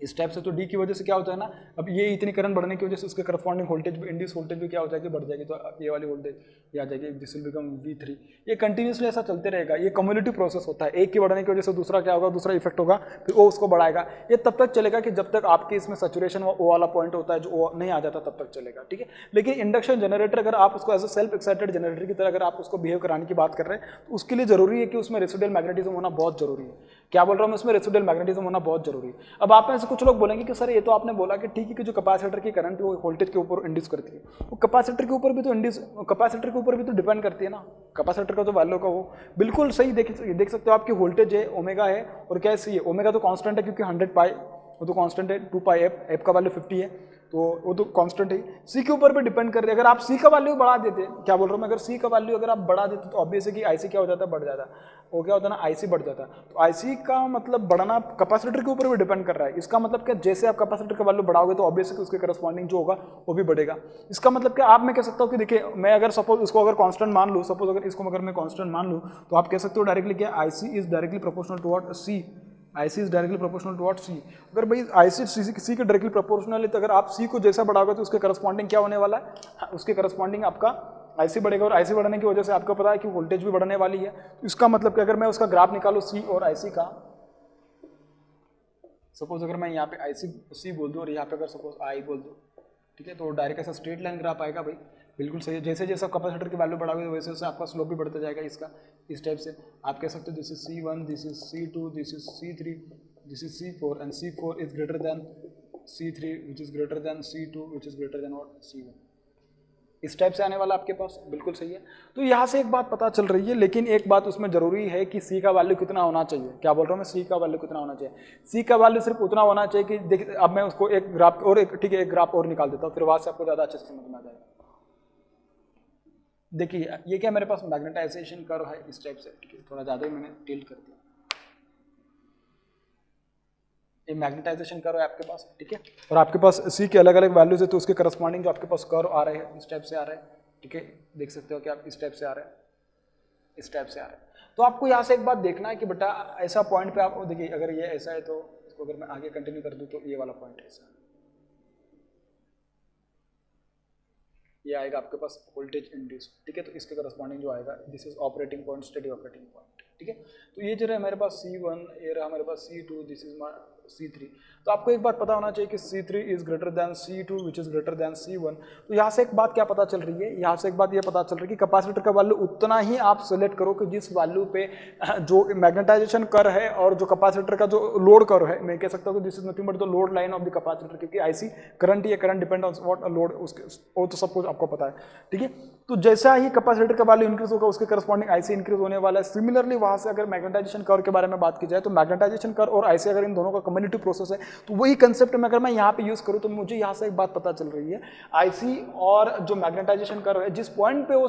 S1: इस टाइप से तो डी की वजह से क्या होता है ना, अब ये इतनी करंट बढ़ने की वजह से उसके करस्पॉन्डिंग वोल्टेज भी, इंड्यूस वोल्टेज भी क्या हो जाएगी, बढ़ जाएगी। तो ये वाली वोल्टेज ये आ जाएगी, दिस विल बिकम V3। ये कंटिन्यूसली ऐसा चलते रहेगा, ये कम्युलेटिव प्रोसेस होता है, एक की बढ़ने की वजह से दूसरा क्या होगा, दूसरा इफेक्ट होगा, फिर वो उसको बढ़ाएगा। ये तब तक चलेगा कि जब तक आपके इसमें सैचुरेशन वो वाला पॉइंट होता है, जो वो नहीं आ जाता तब तक चलेगा, ठीक है। लेकिन इंडक्शन जनरेटर अगर आप उसको as a self excited generator की तरह अगर आप उसको बिहेव कराने की बात कर रहे हैं, तो उसके लिए जरूरी है कि उसमें रेसिडुअल मैग्नेटिज्म होना बहुत जरूरी है। क्या बोल रहा हूँ मैं, उसमें रेसिडुअल मैग्नेटिज्म होना बहुत जरूरी है। अब आप में से कुछ लोग बोलेंगे कि सर ये तो आपने बोला कि ठीक है कि जो कैपेसिटर की करंट वो वोल्टेज के ऊपर इंड्यूस करती है, वो कैपेसिटर के ऊपर भी तो इंड्यूस, कैपेसिटर के ऊपर भी तो डिपेंड करती है ना, कैपेसिटर का जो वैल्यू का वो बिल्कुल सही देख सकते हो। आपकी वोल्टेज है ओमेगा है और क्या है सी है, ओमेगा तो कांस्टेंट है क्योंकि 100 पाई वो तो कांस्टेंट है, 2 पाई एफ का वैल्यू 50 है तो वो तो कांस्टेंट है। सी के ऊपर भी डिपेंड कर रही है। अगर आप सी का वैल्यू बढ़ा देते, क्या बोल रहा हूँ मैं, अगर सी का वैल्यू अगर आप बढ़ा देते तो ऑब्वियस है कि आईसी क्या हो जाता है, बढ़ जाता है। वो क्या होता है ना, आईसी बढ़ जाता है। तो आईसी का मतलब बढ़ना कैपेसिटर के ऊपर भी डिपेंड कर रहा है। इसका मतलब क्या, जैसे आप कैपेसिटर का वैल्यू बढ़ाओगे तो ऑब्वियस है कि उसके करस्पॉन्डिंग जो होगा वो भी बढ़ेगा। इसका मतलब क्या, आप मैं कह सकता हूँ कि देखिए मैं अगर सपोज इसको अगर कांस्टेंट मान लूँ, सपोज अगर इसको अगर मैं कांस्टेंट मान लूँ, तो आप कह सकते हो डायरेक्टली क्या, IC is directly proportional to what, C. IC is directly proportional to what, C. अगर भाई IC सी के डायरेक्टली प्रोपोर्शनल है तो अगर आप सी को जैसा बढ़ाओगे तो उसके करस्पॉन्डिंग क्या होने वाला है, उसके करस्पॉन्डिंग आपका IC बढ़ेगा, और IC बढ़ने की वजह से आपको पता है कि वोल्टेज भी बढ़ने वाली है। तो इसका मतलब कि अगर मैं उसका ग्राफ निकालूं सी और IC का, सपोज अगर मैं यहाँ पे IC सी बोल दूँ और यहाँ पे अगर सपोज आई बोल दूँ, ठीक है, तो डायरेक्ट ऐसा स्ट्रेट लाइन ग्राफ आएगा भाई, बिल्कुल सही है। जैसे जैसे कैपेसिटर की वैल्यू बढ़ाओगे वैसे वैसे आपका स्लोप भी बढ़ता जाएगा इसका। इस टाइप से आप कह सकते हो this is C1, this is C2, this is C3, this is C4 and C4 is greater then C3 which is greater then C2 which is greater than what, C1। इस टाइप से आने वाला आपके पास, बिल्कुल सही है। तो यहाँ से एक बात पता चल रही है, लेकिन एक बात उसमें जरूरी है कि सी का वैल्यू कितना होना चाहिए। क्या बोल रहा हूँ मैं, सी का वैल्यू कितना होना चाहिए? सी का वैल्यू सिर्फ उतना होना चाहिए कि देख, अब मैं उसको एक ग्राफ और एक, ठीक है, एक ग्राफ और निकाल देता हूँ, फिर वहां से आपको ज्यादा अच्छे से समझ में आ जाएगा। देखिए ये क्या मेरे पास मैग्नेटाइजेशन कर्व है इस टाइप से, ठीक है, थोड़ा ज्यादा ही मैंने टिल्ट कर दिया। ये मैग्नेटाइजेशन कर्व है आपके पास, ठीक है, और आपके पास सी के अलग अलग वैल्यूज है, तो उसके करस्पॉन्डिंग जो आपके पास कर्व आ रहे हैं इस टाइप से आ रहे हैं, ठीक है, देख सकते हो कि आप इस टाइप से आ रहे हैं, इस टाइप से आ रहे हैं। तो आपको यहाँ से एक बात देखना है कि बेटा ऐसा पॉइंट पे आप देखिए, अगर ये ऐसा है तो इसको अगर मैं आगे कंटिन्यू कर दूं तो ये वाला पॉइंट ऐसा, ये आएगा आपके पास वोल्टेज इंड्यूस, ठीक है, तो इसके करस्पॉन्डिंग जो आएगा this is operating point, steady operating point, ठीक है। तो ये जो रहा हमारे पास C1, ये रहा हमारे पास C2, दिस इज C3। तो आपको एक बात पता होना चाहिए कि C3 is greater then C2 which is greater then C1। तो यहाँ से एक बात क्या पता चल रही है, यहाँ से एक बात ये पता चल रही है कि कैपेसिटर का वैल्यू उतना ही आप सेलेक्ट करो कि जिस वैल्यू पे जो मैग्नेटाइजेशन कर है और जो कैपेसिटर का जो लोड कर है, मैं कह सकता हूँ कि this is nothing but the load line of the capacitor, क्योंकि आईसी करंट ही है, current depend on what load, उसके वो तो सब कुछ आपको पता है, ठीक है। तो जैसा ही कैपेसिटर का वैल्यू इंक्रीज होगा उसके करस्पॉन्डिंग आईसी इंक्रीज होने वाला है। सिमिलरली वहां से अगर मैग्नेटाइजेशन कर्व के बारे में बात की जाए तो मैग्नेटाइजेशन कर्व और आईसी अगर इन दोनों का कम्युनिटी प्रोसेस है, तो वही कंसेप्ट में अगर मैं यहाँ पे यूज करूँ तो मुझे यहाँ से एक बात पता चल रही है, आईसी और जो मैग्नेटाइजेशन कर्व है जिस पॉइंट पे वो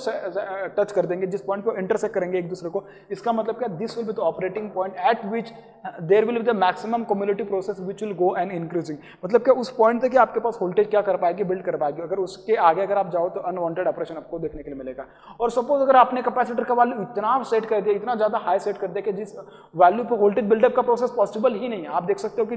S1: टच कर देंगे, जिस पॉइंट पे इंटरसेक्ट करेंगे एक दूसरे को, इसका मतलब क्या, this will be the operating point at which there will be the maximum community process which will go and increasing. मतलब क्या उस पॉइंट तक आपके पास वोल्टेज क्या कर पाएगी, बिल्ड कर पाएगी। अगर उसके आगे अगर आप जाओ तो अनवांटेड ऑपरेशन आपको देखने के लिए मिलेगा। और सपोज अगर आपने कैपेसिटर का वैल्यू इतना सेट कर दिया, इतना ज्यादा हाई सेट कर दिया कि जिस वैल्यू पे वोल्टेज बिल्डअप का प्रोसेस पॉसिबल ही नहीं है, आप देख सकते हो कि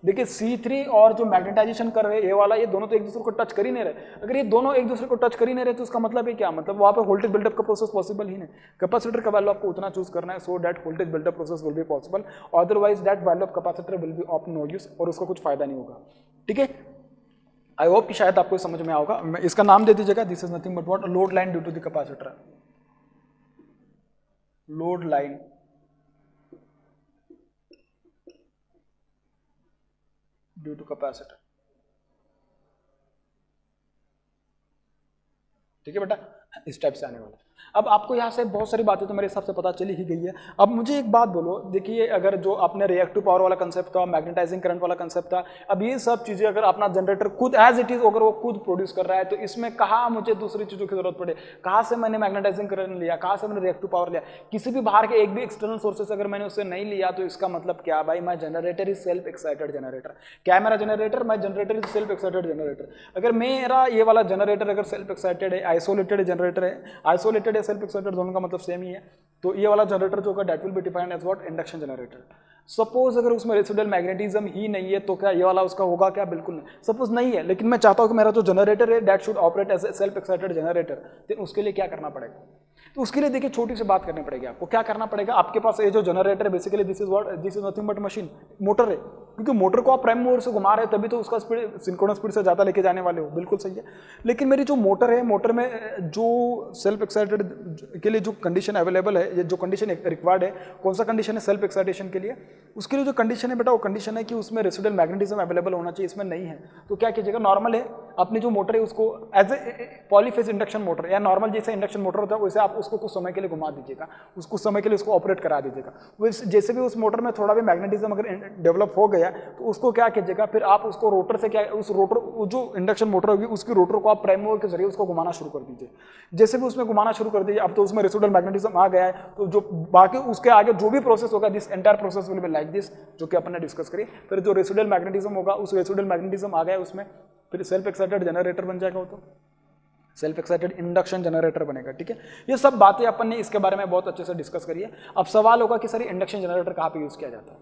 S1: देखिए C3 और जो मैग्नेटाइजेशन कर रहे हैं ये वाला, ये दोनों तो एक दूसरे को टच कर ही नहीं रहे। अगर ये दोनों एक दूसरे को टच कर ही नहीं रहे तो उसका मतलब है क्या, मतलब वहां पे वोल्टेज बिल्डअप का प्रोसेस पॉसिबल ही नहीं। कैपेसिटर का वैल्यू आपको उतना चूज करना है so that voltage buildup process will be possible, otherwise that value of capacitor will be of no use और उसका कुछ फायदा नहीं होगा, ठीक है। आई होप कि शायद आपको समझ में आओगा। इसका नाम दे दीजिएगा, this is nothing but what, load line due to the capacitor, load line due to capacitor, ठीक है बेटा, इस टाइप से आने वाला। अब आपको यहाँ से बहुत सारी बातें तो मेरे हिसाब से पता चली ही गई है। अब मुझे एक बात बोलो, देखिए अगर जो आपने रिएक्टिव पावर वाला कंसेप्ट था, मैग्नेटाइजिंग करंट वाला कंसेप्ट था, अब ये सब चीजें अगर अपना जनरेटर खुद एज इट इज अगर वो खुद प्रोड्यूस कर रहा है तो इसमें कहाँ मुझे दूसरी चीजों की जरूरत पड़े, कहाँ से मैंने मैग्नेटाइजिंग करंट लिया, कहाँ से मैंने रिएक्टिव पावर लिया, किसी भी बाहर के एक भी एक्सटर्नल सोर्सेस अगर मैंने उससे नहीं लिया तो इसका मतलब क्या भाई, my generator is self excited generator. क्या है मेरा generator, my generator is self excited generator. अगर मेरा ये वाला जनरेटर अगर सेल्फ एक्साइटेड है, आइसोलेटेड जनरेटर है, आइसोलेटेड है सेल्फ एक्साइटेड, दोनों का मतलब सेम ही है, तो ये वाला जनरेटर जो होगा that will be defined as what, induction generator. Suppose अगर उसमें रेसिडुअल मैग्नेटिज्म ही नहीं है तो क्या ये वाला उसका होगा क्या, बिल्कुल नहीं। सपोज नहीं है लेकिन मैं चाहता हूं कि मेरा जो जनरेटर है that should operate as a self excited generator, तो उसके लिए क्या करना पड़ेगा, तो उसके लिए देखिए छोटी सी बात करनी पड़ेगी आपको। क्या करना पड़ेगा, आपके पास ये जो जनरेटर है basically this is what, this is nothing but machine, motor है, क्योंकि मोटर को आप प्राइम मूवर से घुमा रहे हैं तभी तो उसका स्पीड सिंक्रोनस स्पीड से ज्यादा लेके जाने वाले हो, बिल्कुल सही है। लेकिन मेरी जो मोटर है, मोटर में जो सेल्फ एक्साइटेड के लिए जो कंडीशन अवेलेबल है, ये जो कंडीशन रिक्वायर्ड है, कौन सा कंडीशन है सेल्फ एक्साइटेशन के लिए, उसके लिए जो कंडीशन है बेटा वो कंडीशन है कि उसमें रेसिडुअल मैग्नेटिज्म अवेलेबल होना चाहिए, इसमें नहीं है। तो क्या कीजिएगा, नॉर्मल है अपनी जो मोटर है उसको as a polyphase induction motor या नॉर्मल जैसे इंडक्शन मोटर होता है वैसे आप उसको कुछ समय के लिए घुमा दीजिएगा, उसको समय के लिए उसको ऑपरेट करा दीजिएगा। जैसे भी उस मोटर में थोड़ा भी मैग्नेटिज्म अगर डेवलप हो गया तो उसको क्या कीजिएगा, फिर आप उसको रोटर से क्या, उस रोटर जो इंडक्शन मोटर होगी उसकी रोटर को आप प्राइम मूवर के जरिए उसको घुमाना शुरू कर दीजिए। जैसे भी उसमें घुमाना शुरू कर दीजिए, अब तो उसमें रेसिडुअल मैग्नेटिज्म आ गया है, तो जो बाकी उसके आगे जो भी प्रोसेस होगा this entire process will be like this, जो कि अपन ने डिस्कस करी। फिर जो रेसिडुअल मैग्नेटिज्म होगा उस रेसिडुअल मैग्नेटिज्म आ गया उसमें, फिर सेल्फ एक्साइटेड जनरेटर बन जाएगा, वो तो सेल्फ एक्साइटेड इंडक्शन जनरेटर बनेगा, ठीक है। ये सब बातें अपन ने इसके बारे में बहुत अच्छे से डिस्कस करी है। अब सवाल होगा कि सर इंडक्शन जनरेटर कहाँ पे यूज किया जाता है,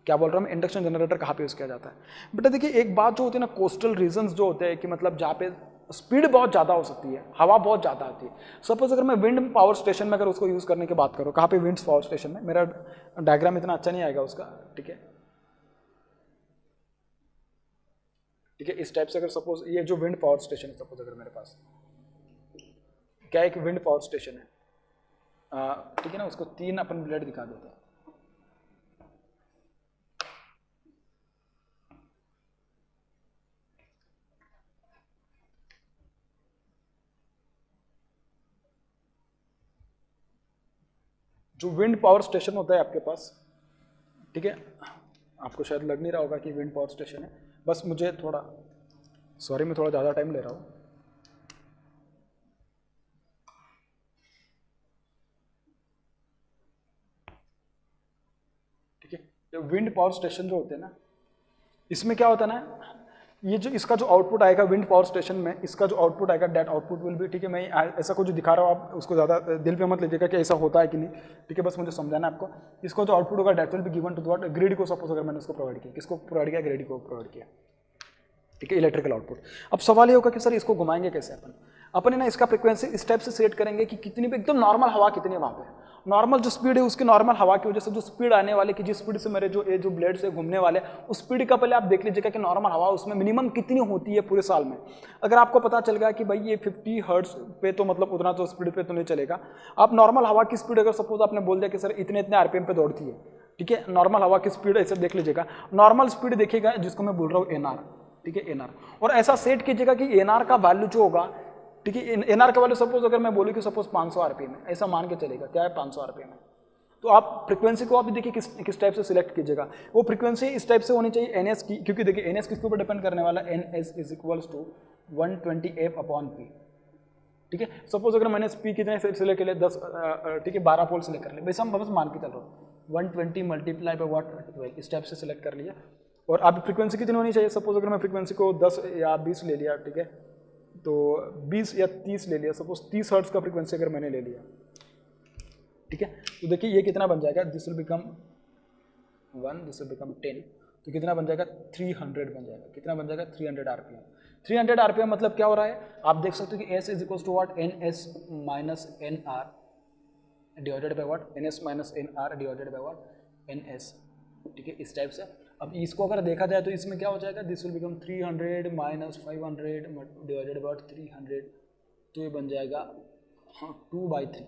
S1: क्या बोल रहा हूँ मैं, इंडक्शन जनरेटर कहाँ पे यूज किया जाता है। बेटा देखिए एक बात जो होती है ना, कोस्टल रीजन्स जो होते हैं कि मतलब जहाँ पे स्पीड बहुत ज़्यादा हो सकती है, हवा बहुत ज़्यादा आती है। सपोज अगर मैं विंड पावर स्टेशन में अगर उसको यूज़ करने की बात करूँ, कहाँ पे विंड पावर स्टेशन में, मेरा डायग्राम इतना अच्छा नहीं आएगा उसका, ठीक है, ठीक है। इस टाइप से अगर सपोज ये जो विंड पावर स्टेशन है, सपोज अगर मेरे पास क्या एक विंड पावर स्टेशन है, ठीक है ना, उसको 3 अपन ब्लेड दिखा देते हैं। जो विंड पावर स्टेशन होता है आपके पास, ठीक है, आपको शायद लग नहीं रहा होगा कि विंड पावर स्टेशन है, बस मुझे थोड़ा, सॉरी मैं थोड़ा ज़्यादा टाइम ले रहा हूँ। ठीक है, जो विंड पावर स्टेशन जो होते हैं ना, इसमें क्या होता है ना, ये जो इसका जो आउटपुट आएगा विंड पावर स्टेशन में, इसका जो आउटपुट आएगा डेट आउटपुट विल बी, ठीक है, मैं ऐसा कुछ दिखा रहा हूँ, आप उसको ज़्यादा दिल पे मत लीजिएगा कि ऐसा होता है कि नहीं, ठीक है, बस मुझे समझाना है आपको। इसको जो आउटपुट होगा that will be given to what, grid को, सपोज अगर मैंने उसको प्रोवाइड किया, किसको प्रोवाइड किया, ग्रिड को प्रोवाइड किया, ठीक है, इलेक्ट्रिकल आउटपुट। अब सवाल ये होगा कि सर इसको घुमाएंगे कैसे अपन है ना, इसका फ्रीक्वेंसी इस टाइप से सेट करेंगे कि कितनी भी एकदम नॉर्मल हवा कितनी है वहाँ पे, नॉर्मल जो स्पीड है उसकी नॉर्मल हवा की वजह से जो स्पीड आने वाले की, जिस स्पीड से मेरे जो ब्लेड से घूमने वाले उस स्पीड का पहले आप देख लीजिएगा कि नॉर्मल हवा उसमें मिनिमम कितनी होती है पूरे साल में। अगर आपको पता चल गया कि भाई ये 50 हर्ट्ज पे तो मतलब उतना तो स्पीड पे तो नहीं चलेगा, आप नॉर्मल हवा की स्पीड अगर सपोज आपने बोल दिया कि सर इतने इतने आरपीएम पे दौड़ती है, ठीक है, नॉर्मल हवा की स्पीड ऐसे देख लीजिएगा, नॉर्मल स्पीड देखिएगा जिसको मैं बोल रहा हूँ एनआर, ठीक है, एनआर, और ऐसा सेट कीजिएगा कि एनआर का वैल्यू जो होगा, ठीक है, एनआर का वैल्यू सपोज अगर मैं बोलूँ कि सपोज 500 आरपीएम है, ऐसा मान के चलेगा, क्या है 500 आरपीएम है, तो आप फ्रीक्वेंसी को आप देखिए किस टाइप से सिलेक्ट कीजिएगा, वो फ्रीक्वेंसी इस टाइप से होनी चाहिए एनएस की, क्योंकि देखिए एनएस किसके ऊपर डिपेंड करने वाला है, NS is equals to 120f upon P, ठीक है, सपोज अगर मैंने पी कितने सिलेक्ट कर लिया 10, ठीक है, 12 पोल सिलेक्ट कर लिया, वैसे हम बस मान के चल रहा हूँ 120 मल्टीप्लाई बाय व्हाट 12, इस टाइप से सिलेक्ट कर लिया, और आप फ्रीक्वेंसी कितनी होनी चाहिए, सपोज अगर मैं फ्रीक्वेंसी को 10 या 20 ले लिया, ठीक है, तो 20 या 30 ले लिया, सपोज 30 हर्ट्ज का फ्रीक्वेंसी अगर मैंने ले लिया, ठीक है, तो देखिए ये कितना बन जाएगा, this will become 1, this will become 10, तो कितना बन जाएगा 300 बन जाएगा, कितना बन जाएगा 300 आरपीएम। 300 आरपीएम मतलब क्या हो रहा है, आप देख सकते हो कि S is equal to what, N S minus N R divided by what, N S minus N R divided by what, N S, ठीक है, इस टाइप से। अब इसको अगर देखा जाए तो इसमें क्या हो जाएगा, this will become 300 minus 500 divided by 300, तो ये बन जाएगा हाँ 2/3,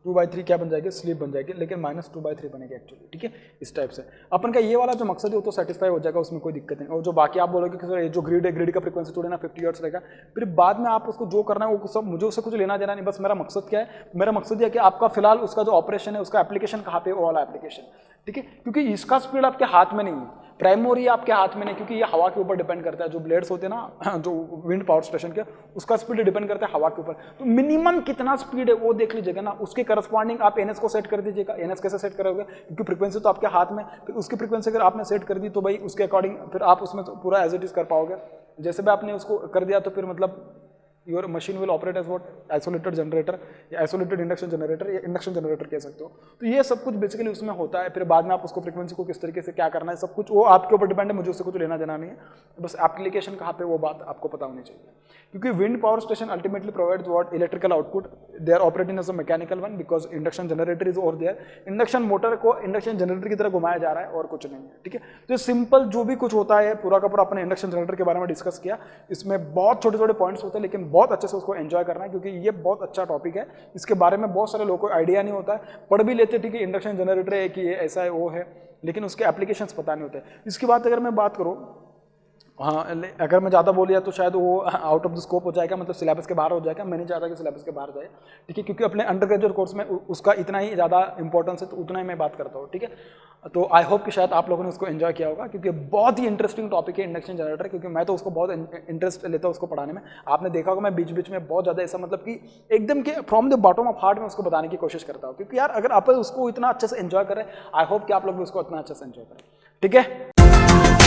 S1: 2/3 क्या बन जाएगी, स्लिप बन जाएगी, लेकिन -2/3 बनेगी एक्चुअली, ठीक है, इस टाइप से। अपन का ये वाला जो मकसद है वो तो सेटिस्फाई हो जाएगा, उसमें कोई दिक्कत नहीं। और जो बाकी आप बोलोगे कि सर ये जो ग्रिड है, ग्रिड का फ्रीक्वेंसी थोड़ी ना 50 हर्ट्ज रहेगा, फिर बाद में आप उसको जो करना है वो सब मुझे उससे कुछ लेना देना नहीं, बस मेरा मकसद क्या है, मेरा मकसद यह है कि आपका फिलहाल उसका जो ऑपरेशन है, उसका एप्लीकेशन कहाँ पे, वो वाला एप्लीकेशन, ठीक है, क्योंकि इसका स्पीड आपके हाथ में नहीं है, प्राइमरी आपके हाथ में नहीं, क्योंकि ये हवा के ऊपर डिपेंड करता है, जो ब्लेड्स होते हैं ना, जो विंड पावर स्टेशन के, उसका स्पीड डिपेंड करता है हवा के ऊपर, तो मिनिमम कितना स्पीड है वो देख लीजिएगा ना, उसके करस्पॉन्डिंग आप एनएस को सेट कर दीजिएगा। एनएस कैसे सेट करोगे, क्योंकि फ्रीक्वेंसी तो आपके हाथ में, फिर उसकी फ्रीक्वेंसी अगर आपने सेट कर दी तो भाई उसके अकॉर्डिंग फिर आप उसमें तो पूरा एज इट इज कर पाओगे। जैसे भी आपने उसको कर दिया तो फिर मतलब your machine will operate as what, isolated generator या आइसोलेटेड इंडक्शन जनरेटर या इंडक्शन जनरेटर कह सकते हो। तो ये सब कुछ बेसिकली उसमें होता है, फिर बाद में आप उसको फ्रीक्वेंसी को किस तरीके से क्या करना है, सब कुछ वो आपके ऊपर डिपेंड है, मुझे उससे कुछ लेना देना नहीं है, बस एप्लीकेशन कहाँ पे वो बात आपको पता होनी चाहिए। क्योंकि wind power station ultimately provides what, electrical output, they are operating as a mechanical one because induction generator is over there. Induction motor को इंडक्शन जनरेटर की तरह घुमाया जा रहा है और कुछ नहीं है, ठीक है। तो सिंपल जो भी कुछ होता है पूरा का पूरा अपने इंडक्शन जनरेटर के बारे में डिस्कस किया, इसमें बहुत छोटे छोटे पॉइंट्स होते हैं, लेकिन बहुत अच्छे से उसको एंजॉय करना है, क्योंकि ये बहुत अच्छा टॉपिक है, इसके बारे में बहुत सारे लोगों को आइडिया नहीं होता है, पढ़ भी लेते ठीक है इंडक्शन जनरेटर है कि ये ऐसा है वो है, लेकिन उसके एप्लीकेशंस पता नहीं होते। इसकी बात अगर मैं बात करूँ, हाँ अगर मैं ज़्यादा बोल लिया तो शायद वो आउट ऑफ द स्कोप हो जाएगा, मतलब सिलेबस के बाहर हो जाएगा, मैं नहीं चाहता कि सिलेबस के बाहर जाए, ठीक है, क्योंकि अपने अंडर ग्रेजुएट कोर्स में उसका इतना ही ज़्यादा इंपॉर्टेंस है, तो उतना ही मैं बात करता हूँ, ठीक है। तो आई होप कि शायद आप लोगों ने उसको एंजॉय किया होगा, क्योंकि बहुत ही इंटरेस्टिंग टॉपिक है इंडक्शन जनरेटर, क्योंकि मैं तो उसको बहुत इंटरेस्ट लेता हूँ उसको पढ़ाने में। आपने देखा होगा मैं बीच बीच में बहुत ज़्यादा ऐसा मतलब कि एकदम के from the bottom of heart में उसको बताने की कोशिश करता हूँ, क्योंकि यार अगर आप उसको इतना अच्छे से एंजॉय करें, आई होप कि आप लोग भी उसको इतना अच्छे से एंजॉय करें, ठीक है।